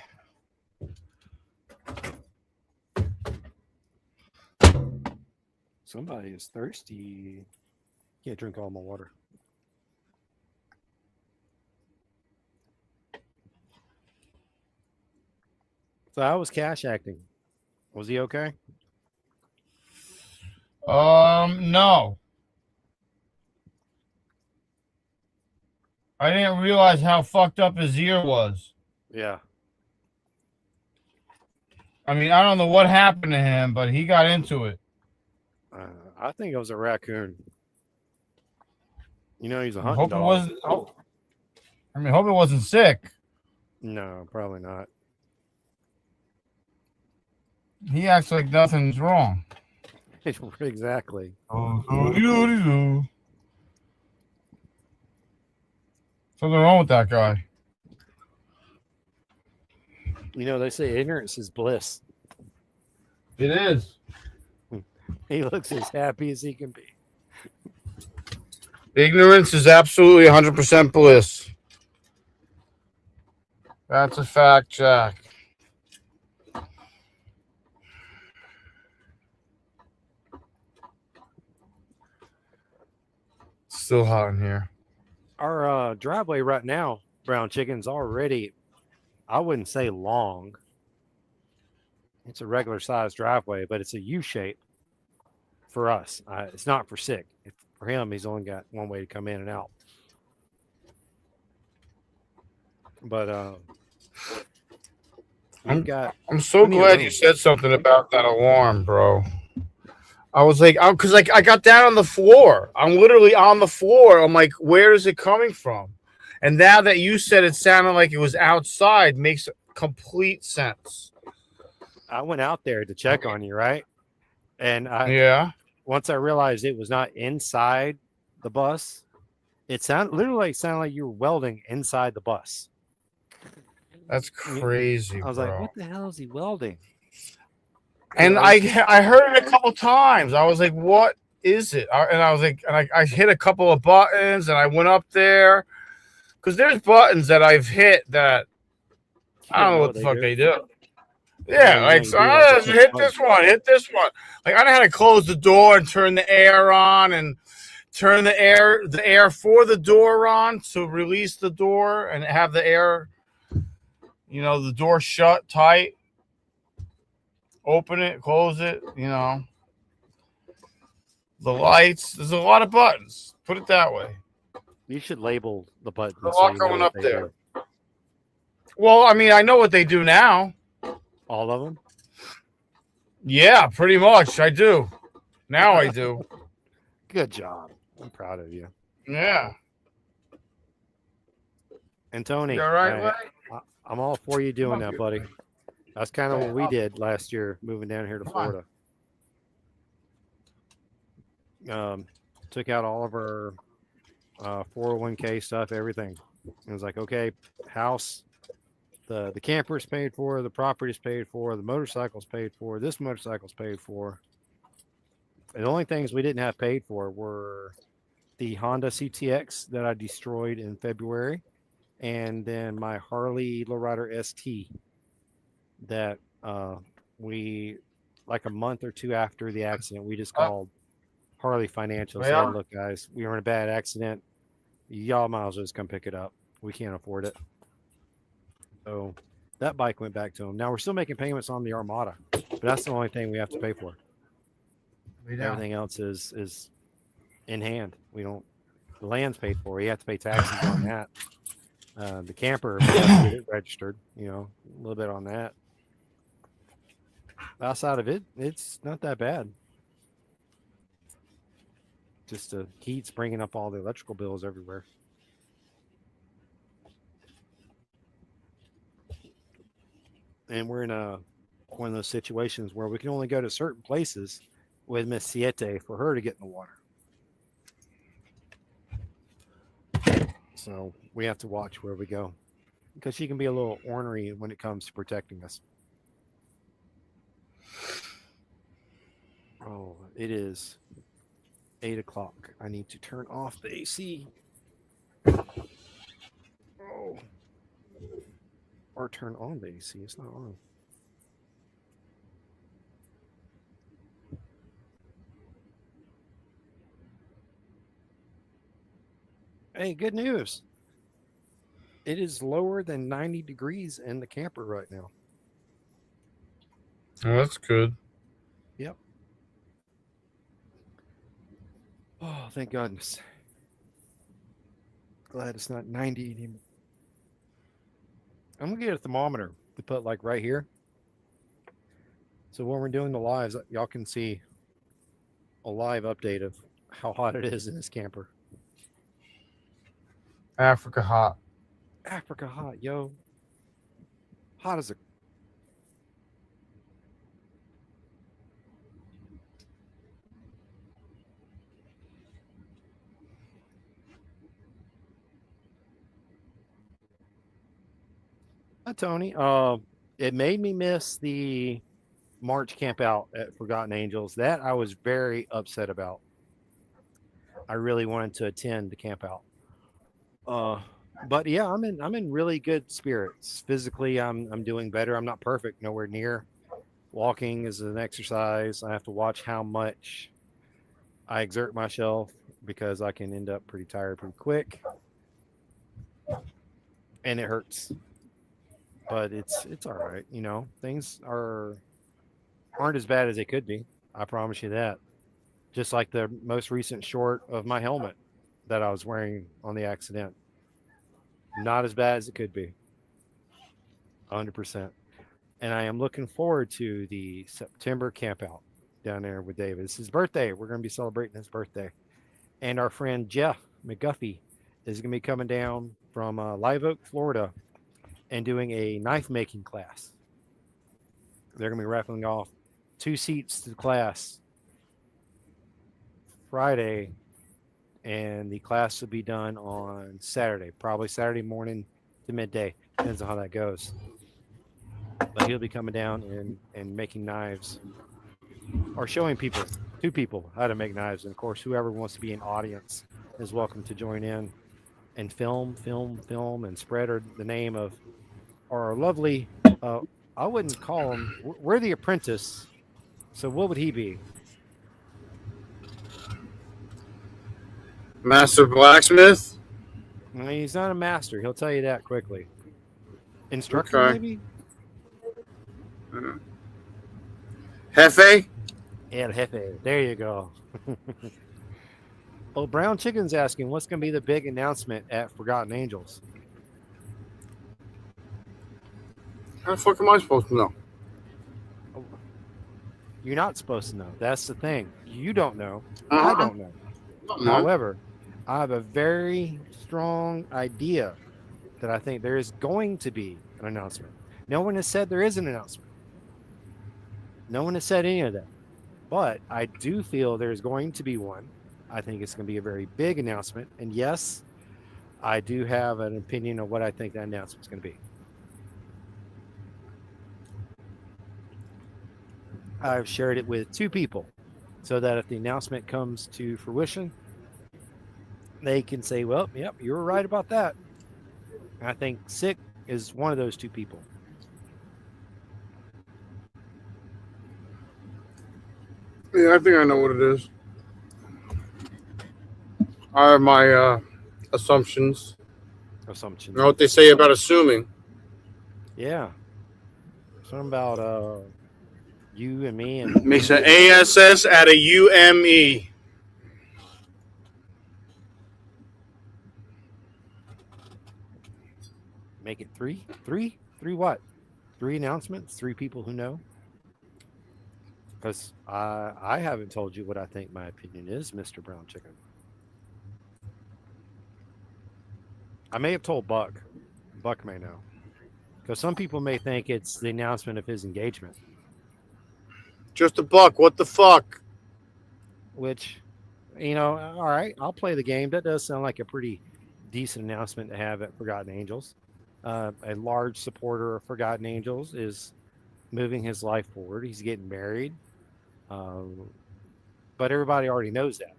Somebody is thirsty. Can't drink all my water. So how was Cash acting? Was he okay? No. I didn't realize how fucked up his ear was. Yeah. I mean, I don't know what happened to him, but he got into it. I think it was a raccoon. You know, he's a I hunting hope it dog. wasn't. Oh, I mean, hope it wasn't sick. No, probably not. He acts like nothing's wrong. Exactly. Something wrong with that guy. You know, they say ignorance is bliss. It is. He looks as happy as he can be. Ignorance is absolutely 100% bliss. That's a fact, Jack. Still hot in here. Our driveway right now, Brown Chicken's already, I wouldn't say long. It's a regular sized driveway, but it's a U shape for us. It's not for Sick. For him, he's only got one way to come in and out. But we've got. I'm so plenty of glad room. you said something about that alarm, bro. I was like, because like I got down on the floor. I'm literally on the floor. I'm like, where is it coming from? And now that you said it sounded like it was outside, makes complete sense. I went out there to check on you, right? And Yeah. once I realized it was not inside the bus, it literally sounded like you were welding inside the bus. That's crazy. I was bro. like, what the hell is he welding? And I heard it a couple times. I was like, what is it? And I was like, and I hit a couple of buttons and I went up there because there's buttons that I've hit that I don't know what the fuck they do. Yeah, like so hit this one. Like I know how to close the door and turn the air on and turn the air for the door on to release the door and have the air, the door shut tight. Open it, close it, The lights. There's a lot of buttons. Put it that way. You should label the buttons. There's a lot you know going what up they there. do. Well, I mean, I know what they do now. All of them? Yeah, pretty much. I do. Now I do. Good job. I'm proud of you. Yeah. And Tony, You all right, Lay? I'm all for you doing that, good, buddy. man. That's kind of what we did last year, moving down here to Come Florida. Took out all of our 401k stuff, everything. It was like, okay, house, The camper's paid for, the property's paid for, the motorcycle's paid for, this motorcycle's paid for. The only things we didn't have paid for were the Honda CTX that I destroyed in February, and then my Harley Lowrider ST that we, like a month or two after the accident, we just called Harley Financial. Said, look, guys, we were in a bad accident. Y'all might as well just come pick it up. We can't afford it. So that bike went back to them. Now we're still making payments on the Armada, but that's the only thing we have to pay for. Everything else is in hand. We don't. The land's paid for. You have to pay taxes on that. The camper, we have to get it registered. You know, a little bit on that. Outside of it, it's not that bad. Just the heat's bringing up all the electrical bills everywhere. And we're in one of those situations where we can only go to certain places with Miss Siete for her to get in the water. So we have to watch where we go because she can be a little ornery when it comes to protecting us. Oh, it is 8 o'clock. I need to turn off the AC. Oh. Or turn on the AC. It's not on. Hey, good news. It is lower than 90 degrees in the camper right now. Oh, that's good. Yep. Oh, thank goodness. Glad it's not 90 anymore. I'm going to get a thermometer to put like right here. So when we're doing the lives, y'all can see a live update of how hot it is in this camper. Africa hot. Africa hot, yo. Hot as a... Hi, Tony. It made me miss the March camp out at Forgotten Angels. That I was very upset about. I really wanted to attend the camp out. But yeah, I'm in really good spirits. Physically, I'm doing better. I'm not perfect, nowhere near. Walking is an exercise. I have to watch how much I exert myself because I can end up pretty tired pretty quick. And it hurts. But it's all right, you know. Things aren't as bad as they could be. I promise you that. Just like the most recent short of my helmet that I was wearing on the accident. Not as bad as it could be. 100%. And I am looking forward to the September camp out down there with David. It's his birthday. We're going to be celebrating his birthday. And our friend Jeff McGuffey is going to be coming down from Live Oak, Florida, and doing a knife making class. They're going to be raffling off 2 seats to the class Friday, and the class will be done on Saturday, probably Saturday morning to midday. Depends on how that goes. But he'll be coming down and making knives, or showing people, 2 people, how to make knives. And of course, whoever wants to be an audience is welcome to join in and film, and spread the name of our lovely, I wouldn't call him, we're the apprentice. So what would he be? Master blacksmith? I mean, he's not a master. He'll tell you that quickly. Instructor, Okay. maybe? Jefe? El Jefe. There you go. Oh, Brown Chicken's asking, what's going to be the big announcement at Forgotten Angels? How the fuck am I supposed to know? You're not supposed to know. That's the thing. You don't know. Uh-huh. I don't know. No. However, I have a very strong idea that I think there is going to be an announcement. No one has said there is an announcement. No one has said any of that. But I do feel there's going to be one. I think it's going to be a very big announcement. And yes, I do have an opinion of what I think that announcement is going to be. I've shared it with 2 people so that if the announcement comes to fruition, they can say, well, yep, you were right about that. And I think Sick is one of those 2 people. Yeah, I think I know what it is. I have my assumptions. Assumptions. You know what they say about assuming. Yeah. Something about you and me and Makes an ASS out of UME. make it 3. 3 what? 3 announcements, 3 people who know. Because I haven't told you what I think my opinion is, Mr. Brown Chicken. I may have told Buck. Buck may know. Because some people may think it's the announcement of his engagement, Just a buck. What the fuck? which, all right, I'll play the game. That does sound like a pretty decent announcement to have at Forgotten Angels. A large supporter of Forgotten Angels is moving his life forward. He's getting married. But everybody already knows that.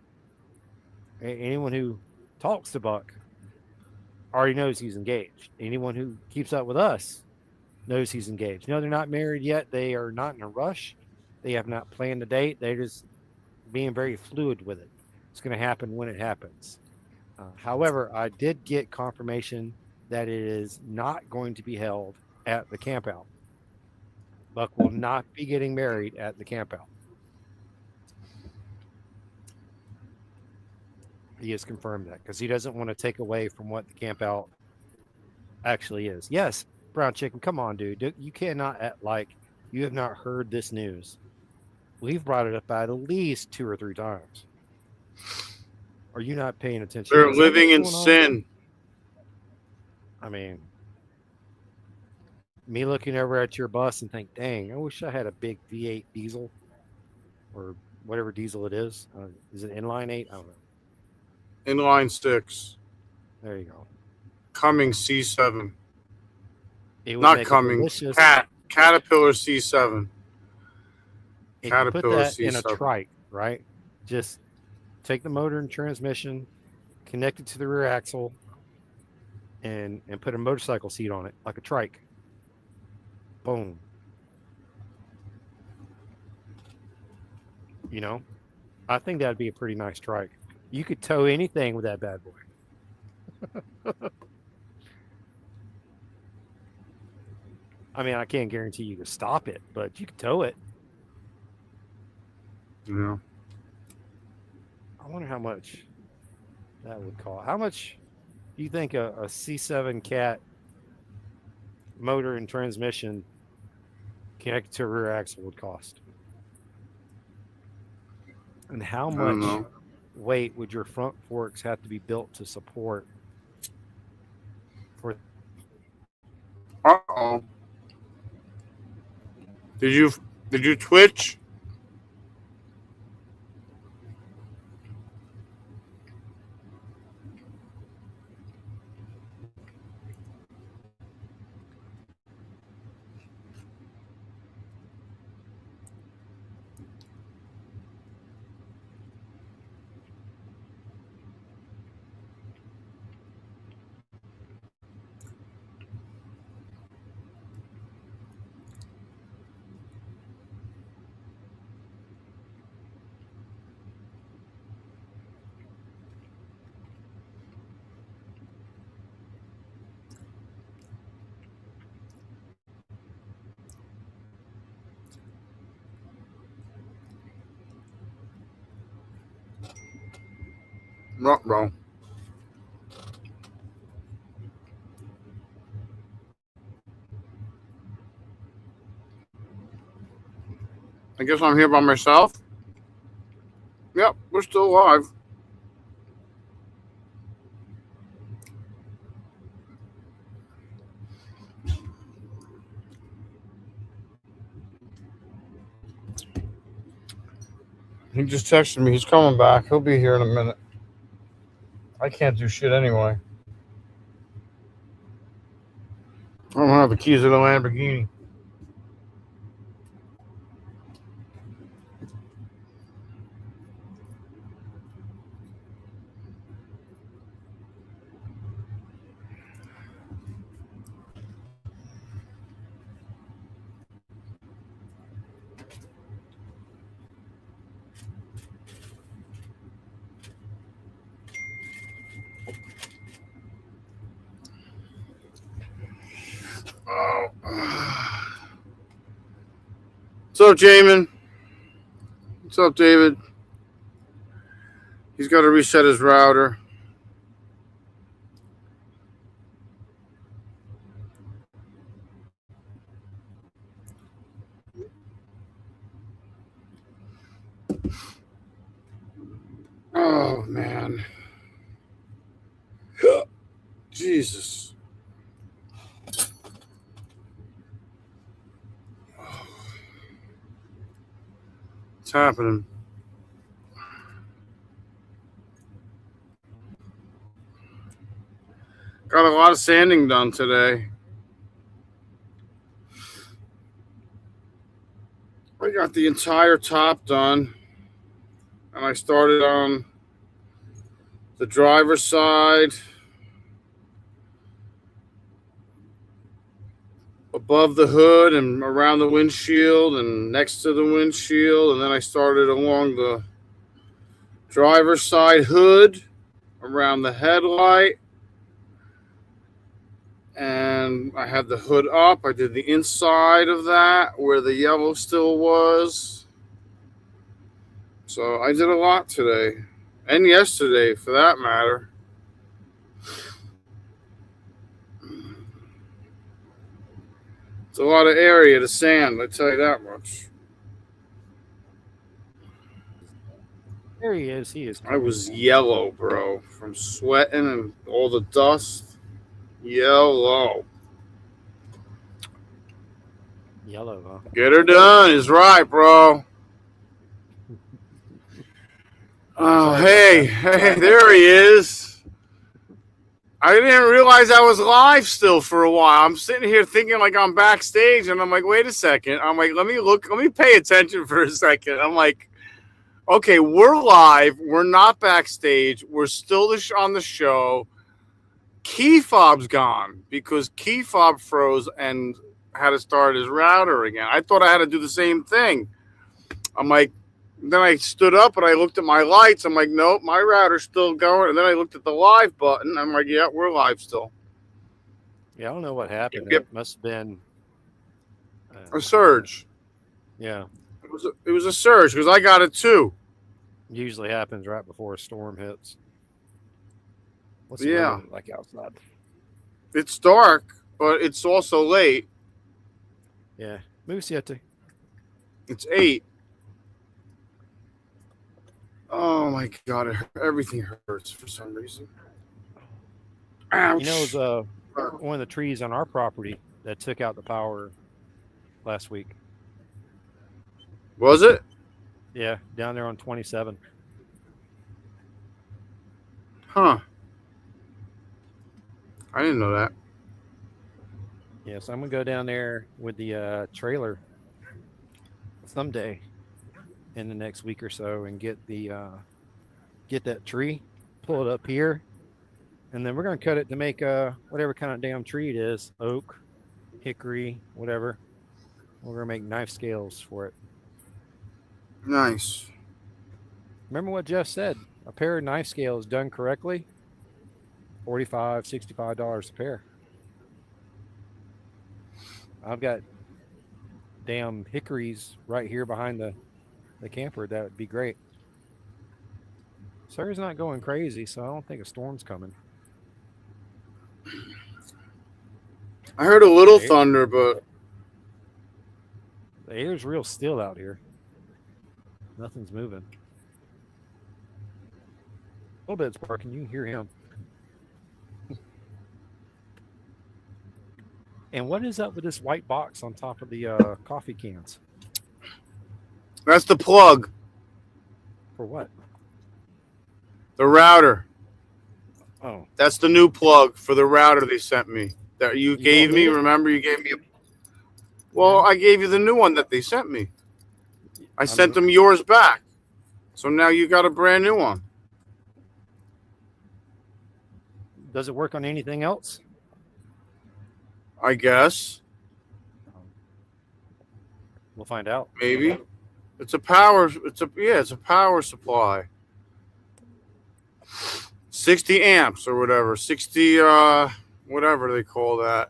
Anyone who talks to Buck already knows he's engaged. Anyone who keeps up with us knows he's engaged. No, they're not married yet. They are not in a rush. They have not planned a date. They're just being very fluid with it. It's going to happen when it happens. However, I did get confirmation that it is not going to be held at the campout. Buck will not be getting married at the campout. He has confirmed that because he doesn't want to take away from what the campout actually is. Yes, Brown Chicken, come on, dude. You cannot act like you have not heard this news. We've brought it up at least 2 or 3 times. Are you not paying attention? They're living in sin. I mean, me looking over at your bus and think, dang, I wish I had a big V8 diesel or whatever diesel it is. Is it inline 8? I don't know. Inline 6. There you go. Cummins C7. Not Cummins. Caterpillar C7. If you put that in a trike, right? Just take the motor and transmission, connect it to the rear axle, and put a motorcycle seat on it, like a trike. Boom. I think that'd be a pretty nice trike. You could tow anything with that bad boy. I mean, I can't guarantee you could stop it, but you could tow it. Yeah. I wonder how much that would cost. How much do you think a C7 Cat motor and transmission connected to a rear axle would cost? And how much weight would your front forks have to be built to support? Uh-oh. Did you twitch? Not wrong. I guess I'm here by myself. Yep, we're still alive. He just texted me. He's coming back. He'll be here in a minute. I can't do shit anyway. I don't have the keys of the Lamborghini. What's up, Jamin? What's up, David? He's got to reset his router. Oh, man. Jesus. What's happening? Got a lot of sanding done today. I got the entire top done. And I started on the driver's side, above the hood and around the windshield and next to the windshield. And then I started along the driver's side hood, around the headlight. And I had the hood up. I did the inside of that where the yellow still was. So I did a lot today. And yesterday, for that matter. It's a lot of area to sand, I tell you that much. There he is. He is. I was yellow, bro, from sweating and all the dust. Yellow. Yellow, huh? Get her done is right, bro. Oh, hey, there he is. I didn't realize I was live still for a while. I'm sitting here thinking like I'm backstage, and I'm like, wait a second. I'm like, let me pay attention for a second. I'm like, okay, we're live. We're not backstage. We're still on the show. Key fob's gone because key fob froze and had to start his router again. I thought I had to do the same thing. I'm like, then I stood up and I looked at my lights. I'm like, nope, my router's still going. And then I looked at the live button. I'm like, yeah, we're live still. Yeah, I don't know what happened. Yep. It must have been A surge. Yeah, It was a surge because I got it too. usually happens right before a storm hits. What's Yeah. the weather like outside? It's dark, but it's also late. Yeah, move siete. It's 8. Oh my God, everything hurts for some reason. Ouch. You know, it was one of the trees on our property that took out the power last week. Was it? Yeah, down there on 27. Huh. I didn't know that. Yeah, so I'm gonna go down there with the trailer someday in the next week or so and get that tree, pull it up here, and then we're gonna cut it to make whatever kind of damn tree it is, oak, hickory, whatever. We're gonna make knife scales for it. Nice. Remember what Jeff said? A pair of knife scales done correctly, $45, $65 a pair. I've got damn hickories right here behind the camper. That would be great. Surrey's not going crazy, so I don't think a storm's coming. I heard a little thunder, but The air's real still out here. Nothing's moving. A little bit's barking. You can hear him. And what is up with this white box on top of the coffee cans? that's the plug, For what? the router. Oh, That's the new plug for the router they sent me. That you gave don't me. need it? Remember, you gave me. Well, I gave you the new one that they sent me. I sent them yours back, so now you got a brand new one. does it work on anything else? I guess We'll find out. maybe it's a power. It's a power supply. 60 amps or whatever. 60 whatever they call that.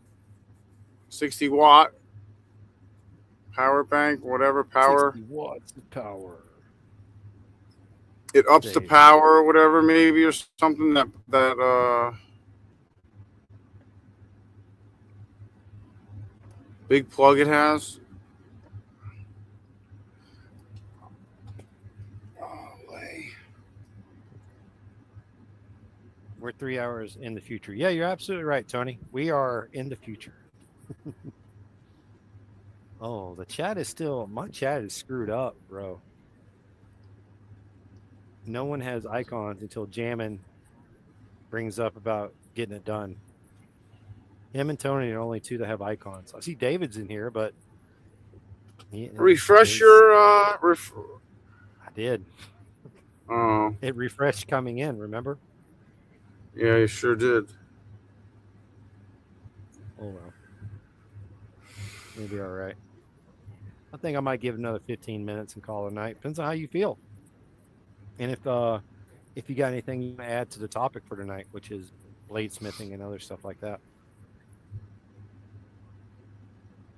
60-watt power bank, whatever power. 60 watts of power. It ups the Dave. power or whatever, maybe, or something that big plug it has. We're 3 hours in the future. Yeah, you're absolutely right, Tony. We are in the future. Oh, the chat is still, my chat is screwed up, bro. No one has icons until Jammin brings up about getting it done. Him and Tony are the only two that have icons. I see David's in here, but Refresh your I did. Oh, It refreshed coming in, remember? yeah, you sure did. Oh well. Maybe all right. I think I might give it another 15 minutes and call it a night. Depends on how you feel. And if you got anything you want to add to the topic for tonight, which is bladesmithing and other stuff like that.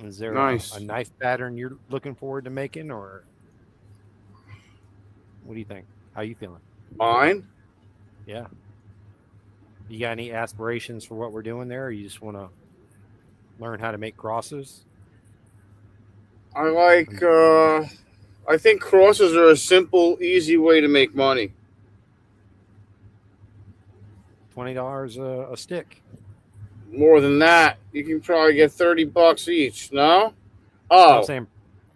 Is there Nice. a knife pattern you're looking forward to making, or what do you think? How you feeling? Mine? Yeah. You got any aspirations for what we're doing there, or you just want to learn how to make crosses? I think crosses are a simple, easy way to make money. $20 a stick. More than that, you can probably get $30 each. No? I'm Oh, saying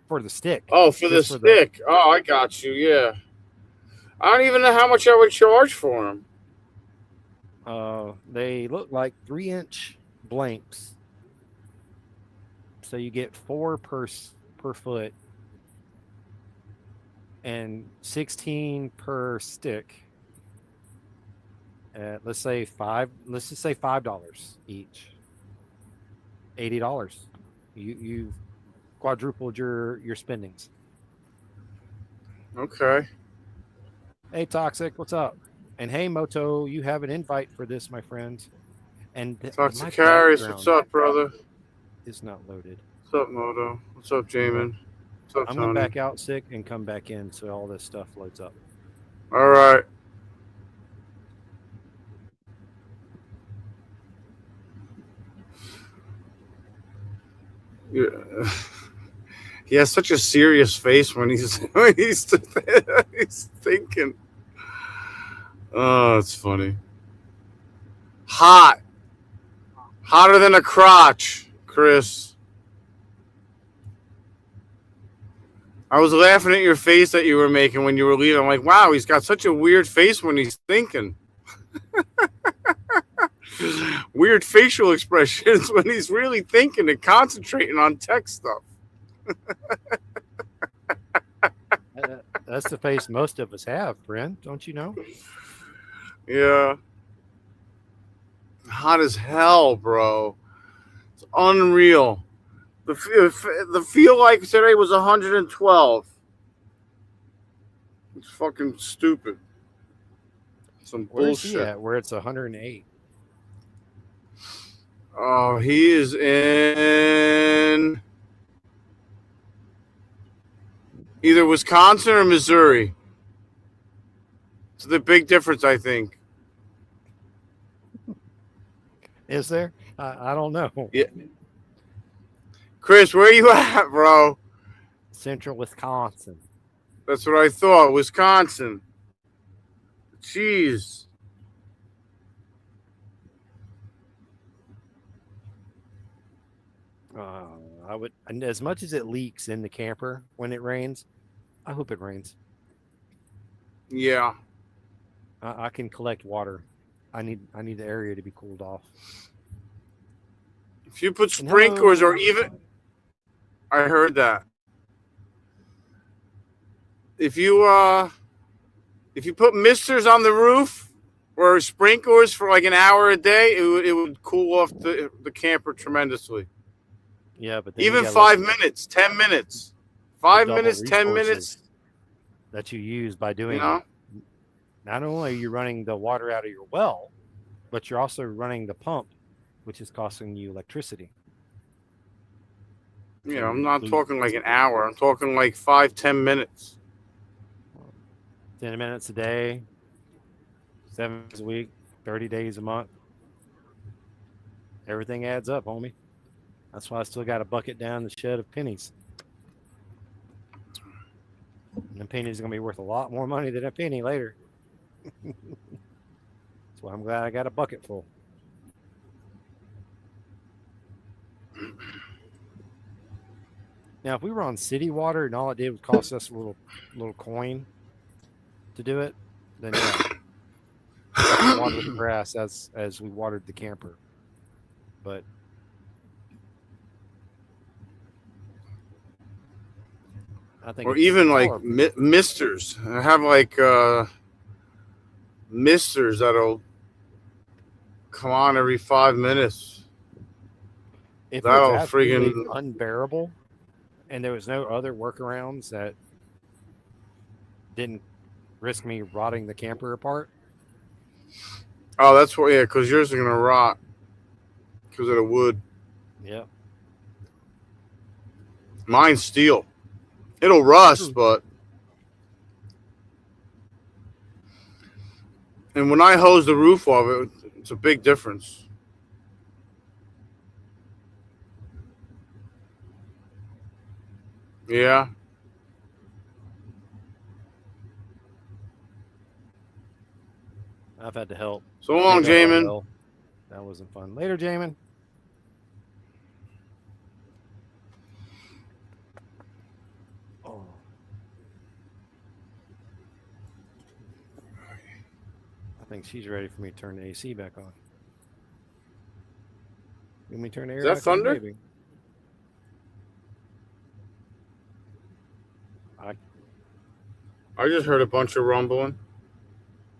for the stick. oh, for the Just for stick. Oh, I got you. Yeah. I don't even know how much I would charge for them. They look like 3-inch blanks. So you get 4 per foot and 16 per stick. Let's say $5 each. $80. You quadrupled your spendings. Okay. Hey Toxic, what's up? And hey Moto, you have an invite for this, my friend. And Toxic Carries. What's up, brother? It's not loaded. What's up, Moto? What's up, Jamin? What's up, I'm Tony? gonna back out sick and come back in so all this stuff loads up. All right. Yeah. He has such a serious face when he's he's thinking. Oh, it's funny. Hotter than a crotch, Chris. I was laughing at your face that you were making when you were leaving. I'm like, wow, he's got such a weird face when he's thinking. Weird facial expressions when he's really thinking and concentrating on tech stuff. That's the face most of us have, Brent. Don't you know? Yeah. Hot as hell, bro. It's unreal. The feel like today was 112. It's fucking stupid. Some Where's he bullshit. at? Where it's 108. Oh, he is in either Wisconsin or Missouri. It's the big difference, I think. Is there? I don't know. Yeah. Chris, where you at, bro? Central Wisconsin. That's what I thought. Wisconsin. Jeez. I would, and as much as it leaks in the camper when it rains, I hope it rains. Yeah. I can collect water. I need the area to be cooled off. If you put sprinklers or even, I heard that. If you put misters on the roof or sprinklers for like an hour a day, it would cool off the camper tremendously. Yeah, but then even 5 minutes, 10 minutes, 5 minutes, 10 minutes that you use by doing. You know? Not only are you running the water out of your well, but you're also running the pump, which is costing you electricity. You know, I'm not talking like an hour. I'm talking like 5-10 minutes. 10 minutes a day, 7 days a week, 30 days a month. Everything adds up, homie. That's why I still got a bucket down the shed of pennies. And the pennies are going to be worth a lot more money than a penny later. That's why I'm glad I got a bucket full. Now, if we were on city water and all it did was cost us a little coin to do it, then yeah, we water the grass as we watered the camper. But I think, or even like misters. I have like misters that'll come on every 5 minutes. if that'll it was absolutely friggin' unbearable, and there was no other workarounds that didn't risk me rotting the camper apart. Oh, that's what. Yeah, because yours are gonna rot because of the wood. Yeah. Mine's steel. It'll rust, but. And when I hose the roof off it, it's a big difference. Yeah. I've had to help. So long, dig up a Jamin. well. That wasn't fun. Later, Jamin. Oh. I think she's ready for me to turn the AC back on. Let me turn the air Is that back thunder? on, maybe. I just heard a bunch of rumbling.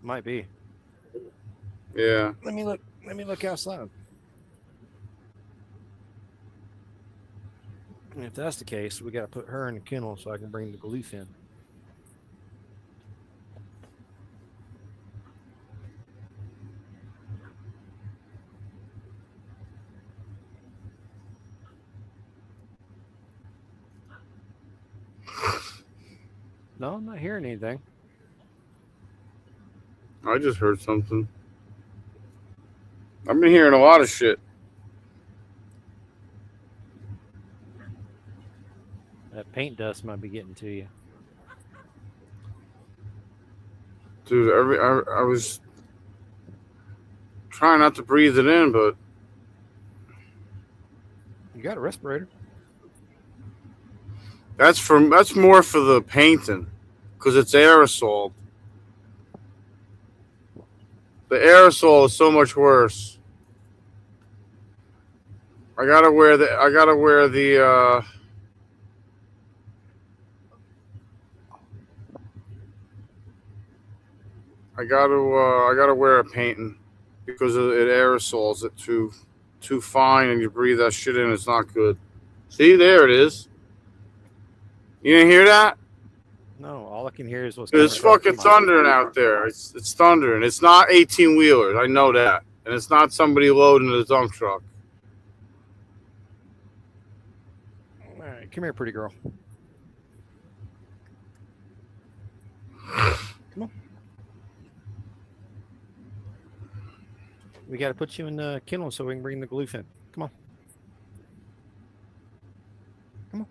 Might be. Yeah. Let me look outside. And if that's the case, we got to put her in the kennel so I can bring the Galoof in. No, I'm not hearing anything. I just heard something. I've been hearing a lot of shit. That paint dust might be getting to you. Dude, I was trying not to breathe it in, but You got a respirator. that's more for the painting because it's aerosol. The aerosol is so much worse. I gotta wear the I gotta wear a painting because it aerosols it too fine and you breathe that shit in. It's not good. See, there it is. You didn't hear that? No, all I can hear is what's It's coming fucking from my- thundering out there. It's thundering. It's not 18 wheelers. I know that, and it's not somebody loading the dump truck. All right, come here, pretty girl. Come on. We got to put you in the kennel so we can bring the Galoof in. Come on. Come on.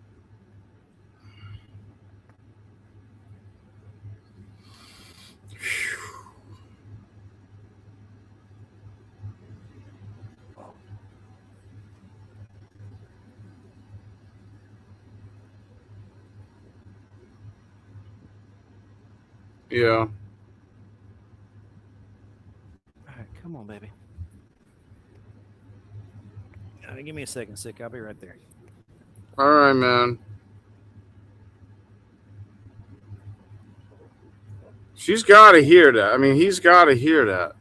Yeah. All right, come on, baby. Give me a second, Sick. I'll be right there. All right, man. She's got to hear that. I mean, he's got to hear that.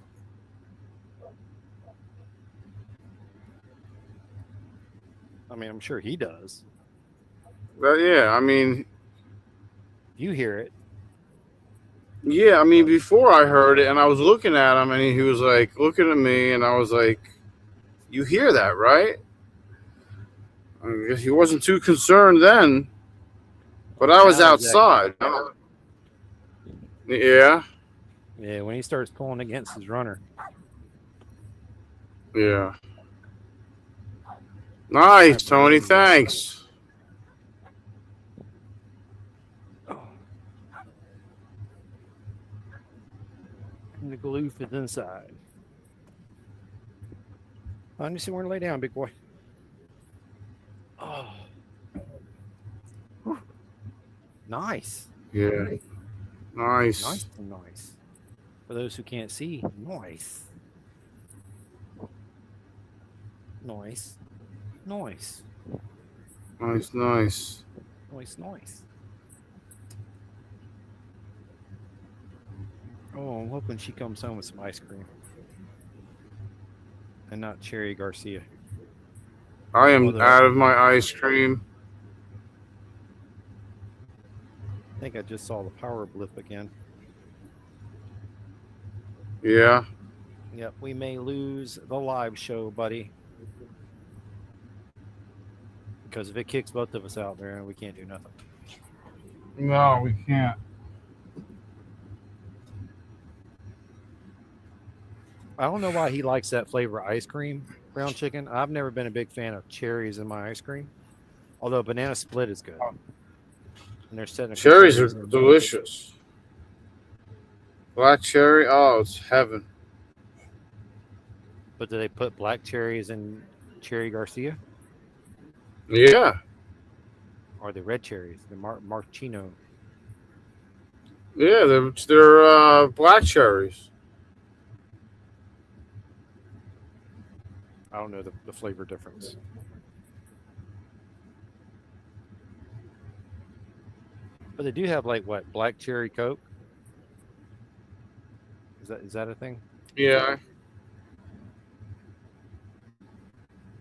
I mean, I'm sure he does. But yeah, I mean, You hear it. yeah, I mean, before I heard it, and I was looking at him, and he was like looking at me, and I was like, "You hear that, right?" I guess he wasn't too concerned then, but I was Now exactly. outside. Yeah, Yeah, when he starts pulling against his runner. yeah. I Nice, Tony. believe. Thanks. Oh, and the gloof is inside. I need somewhere to lay down, big boy. Oh, whew. Nice. Yeah, Nice nice, and nice. For those who can't see, nice. Nice. Nice. nice, nice. Nice, nice. Oh, I'm hoping she comes home with some ice cream. And not Cherry Garcia. I am Although out of my ice cream. I think I just saw the power blip again. Yeah. Yep, we may lose the live show, buddy. Because if it kicks both of us out there, we can't do nothing. No, we can't. I don't know why he likes that flavor of ice cream, brown chicken. I've never been a big fan of cherries in my ice cream. Although banana split is good. And there's technically Cherries are in delicious. Black cherry, oh, it's heaven. But do they put black cherries in Cherry Garcia? Yeah, Or the red cherries, the Marchino? yeah, they're black cherries. I don't know the flavor difference. But they do have like what, black cherry Coke? Is that a thing? Yeah,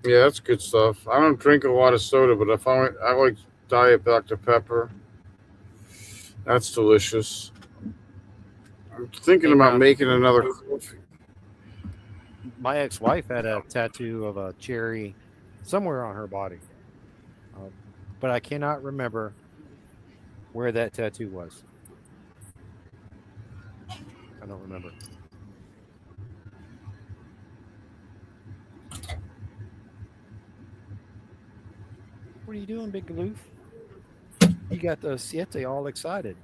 yeah, that's good stuff. I don't drink a lot of soda, but I like Diet Dr Pepper. That's delicious. I'm thinking Hey, about man, making another coffee. my ex-wife had a tattoo of a cherry somewhere on her body, but I cannot remember where that tattoo was. I don't remember. What are you doing, Big Galoof? You got the Siete all excited.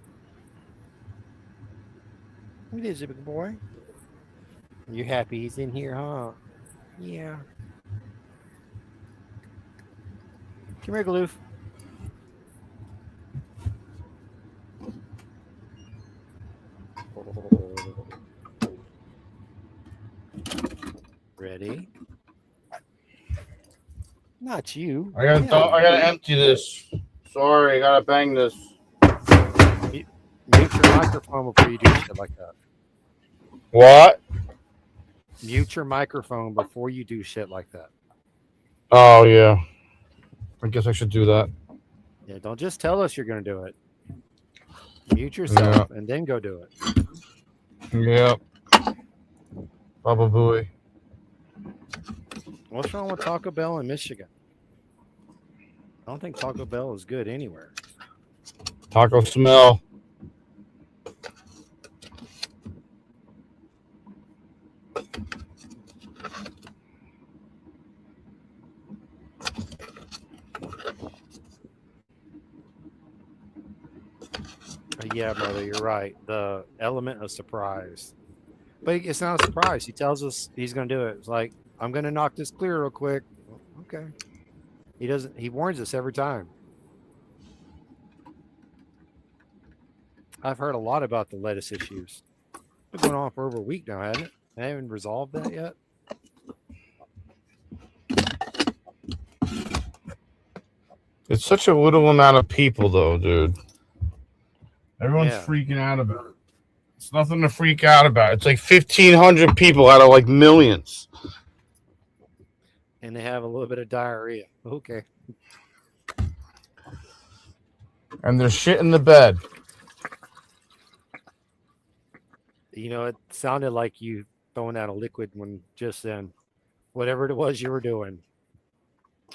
What is it, big boy? You happy he's in here, huh? Yeah. Come here, Galoof. Ready? Not you. I gotta empty this. Sorry, I gotta bang this. Mute your microphone before you do shit like that. What? Mute your microphone before you do shit like that. Oh yeah, I guess I should do that. Yeah, don't just tell us you're going to do it. Mute yourself and then go do it. Yep. Baba Booey. What's wrong with Taco Bell in Michigan? I don't think Taco Bell is good anywhere. Taco smell. Yeah, brother, you're right. The element of surprise. But it's not a surprise. He tells us he's going to do it. It's like, I'm going to knock this clear real quick. Okay. He warns us every time. I've heard a lot about the lettuce issues. It's been going on for over a week now, hasn't it? They haven't resolved that yet. It's such a little amount of people, though, dude. Everyone's Yeah. freaking out about it. It's nothing to freak out about. It's like 1,500 people out of like millions. And they have a little bit of diarrhea. Okay. And they're shit in the bed. You know, it sounded like you throwing out a liquid when just then, whatever it was you were doing.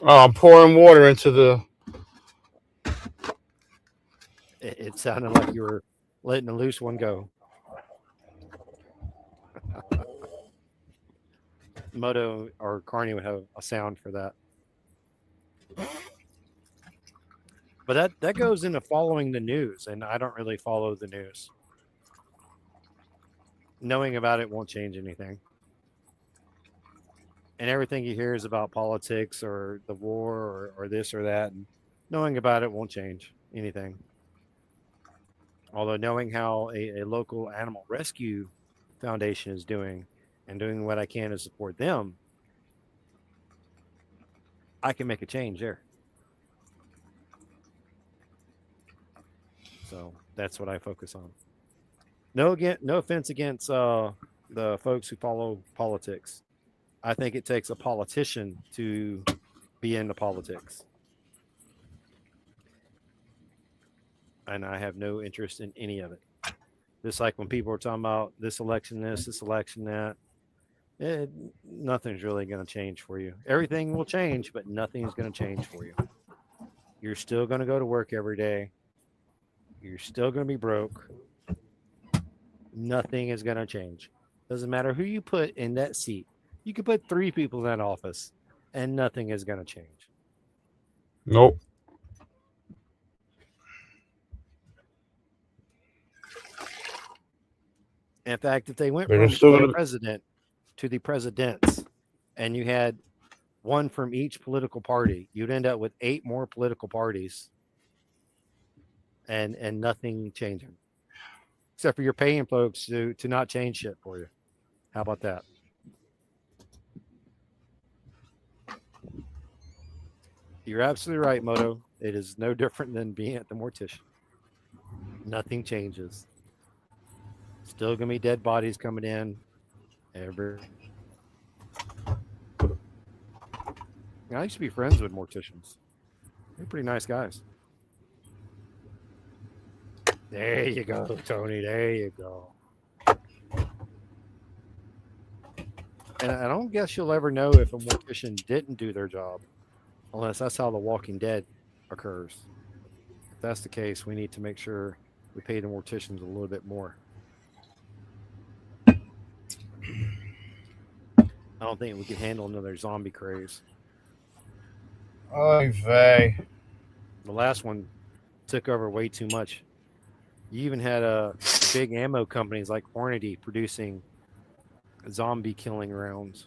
Oh, I'm pouring water into the. It sounded like you were letting a loose one go. Moto or Carney would have a sound for that. But that goes into following the news, and I don't really follow the news. Knowing about it won't change anything. And everything you hear is about politics or the war or this or that. And knowing about it won't change anything. Although knowing how a local animal rescue foundation is doing and doing what I can to support them, I can make a change there. So that's what I focus on. No offense against the folks who follow politics. I think it takes a politician to be into politics. And I have no interest in any of it. Just like when people are talking about this election, this election, that, it, nothing's really going to change for you. Everything will change, but nothing's going to change for you. You're still going to go to work every day. You're still going to be broke. Nothing is going to change. Doesn't matter who you put in that seat. You could put 3 people in that office, and nothing is going to change. Nope. In fact, if they went They're from still the gonna. president to the presidents, and you had one from each political party, you'd end up with 8 more political parties, and nothing changing, except for you're paying folks to not change shit for you. How about that? You're absolutely right, Moto. It is no different than being at the mortician. Nothing changes. Still gonna be dead bodies coming in every. I used to be friends with morticians. They're pretty nice guys. There you go, Tony. There you go. And I don't guess you'll ever know if a mortician didn't do their job, unless that's how The Walking Dead occurs. If that's the case, we need to make sure we pay the morticians a little bit more. I don't think we can handle another zombie craze. Oy vey. The last one took over way too much. You even had big ammo companies like Hornady producing zombie killing rounds.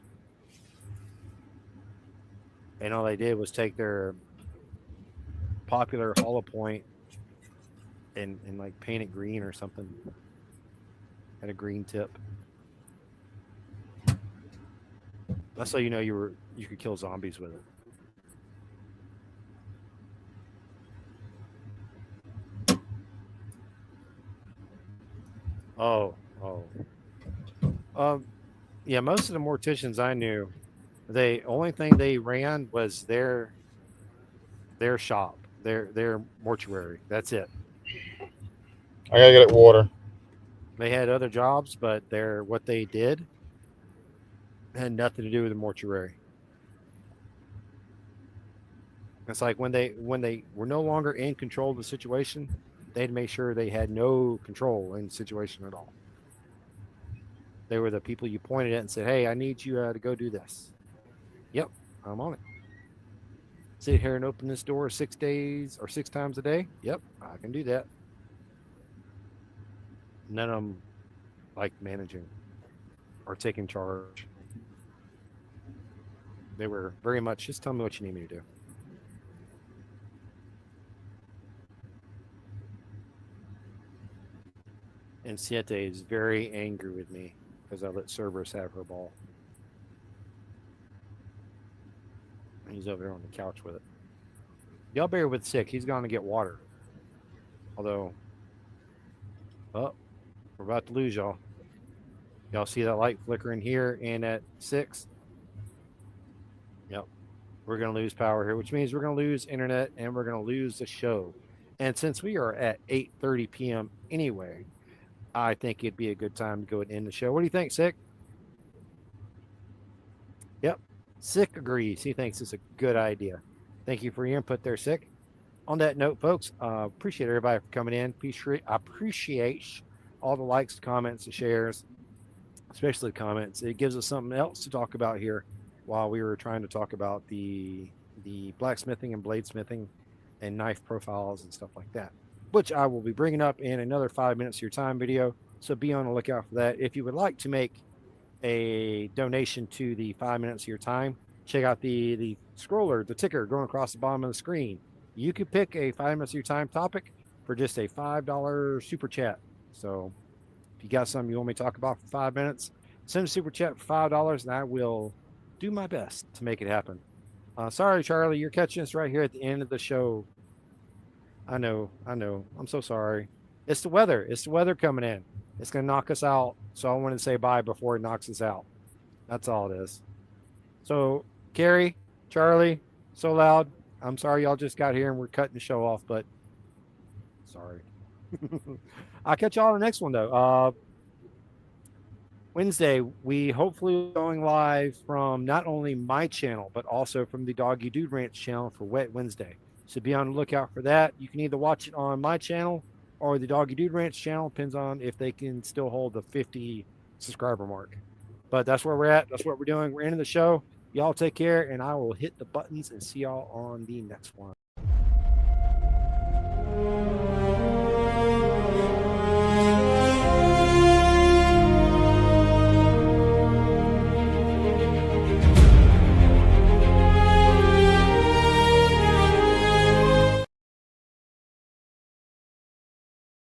And all they did was take their popular hollow point and like paint it green or something. Had a green tip. That's how you know you could kill zombies with it. Oh. Yeah, most of the morticians I knew, the only thing they ran was their shop, their mortuary. That's it. I gotta get it water. They had other jobs, but what they did had nothing to do with the mortuary. It's like when they were no longer in control of the situation, they'd make sure they had no control in the situation at all. They were the people you pointed at and said, "Hey, I need you to go do this." Yep, I'm on it. Sit here and open this door 6 days or 6 times a day. Yep, I can do that. None of them like managing or taking charge. They were very much just tell me what you need me to do. And Siete is very angry with me because I let Cerberus have her ball. And he's over there on the couch with it. Y'all bear with Sick. He's going to get water. Although, we're about to lose y'all. Y'all see that light flickering here and at 6? Yep. We're going to lose power here, which means we're going to lose internet and we're going to lose the show. And since we are at 8:30 p.m. anyway, I think it'd be a good time to go and end the show. What do you think, Sick? Yep. Sick agrees. He thinks it's a good idea. Thank you for your input there, Sick. On that note, folks, appreciate everybody for coming in. Appreciate all the likes, comments, and shares, especially the comments. It gives us something else to talk about here while we were trying to talk about the blacksmithing and bladesmithing and knife profiles and stuff like that, which I will be bringing up in another 5 minutes of your time video. So be on the lookout for that. If you would like to make a donation to the 5 minutes of your time, check out the scroller, the ticker going across the bottom of the screen. You could pick a 5 minutes of your time topic for just a $5 super chat. So if you got something you want me to talk about for 5 minutes, send a super chat for $5 and I will do my best to make it happen. Sorry, Charlie, you're catching us right here at the end of the show. I know. I'm so sorry. It's the weather. It's the weather coming in. It's going to knock us out. So I wanted to say bye before it knocks us out. That's all it is. So, Carrie, Charlie, so loud. I'm sorry y'all just got here and we're cutting the show off, but sorry. I'll catch y'all on the next one, though. Wednesday, we hopefully going live from not only my channel, but also from the Doggy Dude Ranch channel for Wet Wednesday. So be on the lookout for that. You can either watch it on my channel or the Doggy Dude Ranch channel. Depends on if they can still hold the 50 subscriber mark. But that's where we're at. That's what we're doing. We're ending the show. Y'all take care, and I will hit the buttons and see y'all on the next one.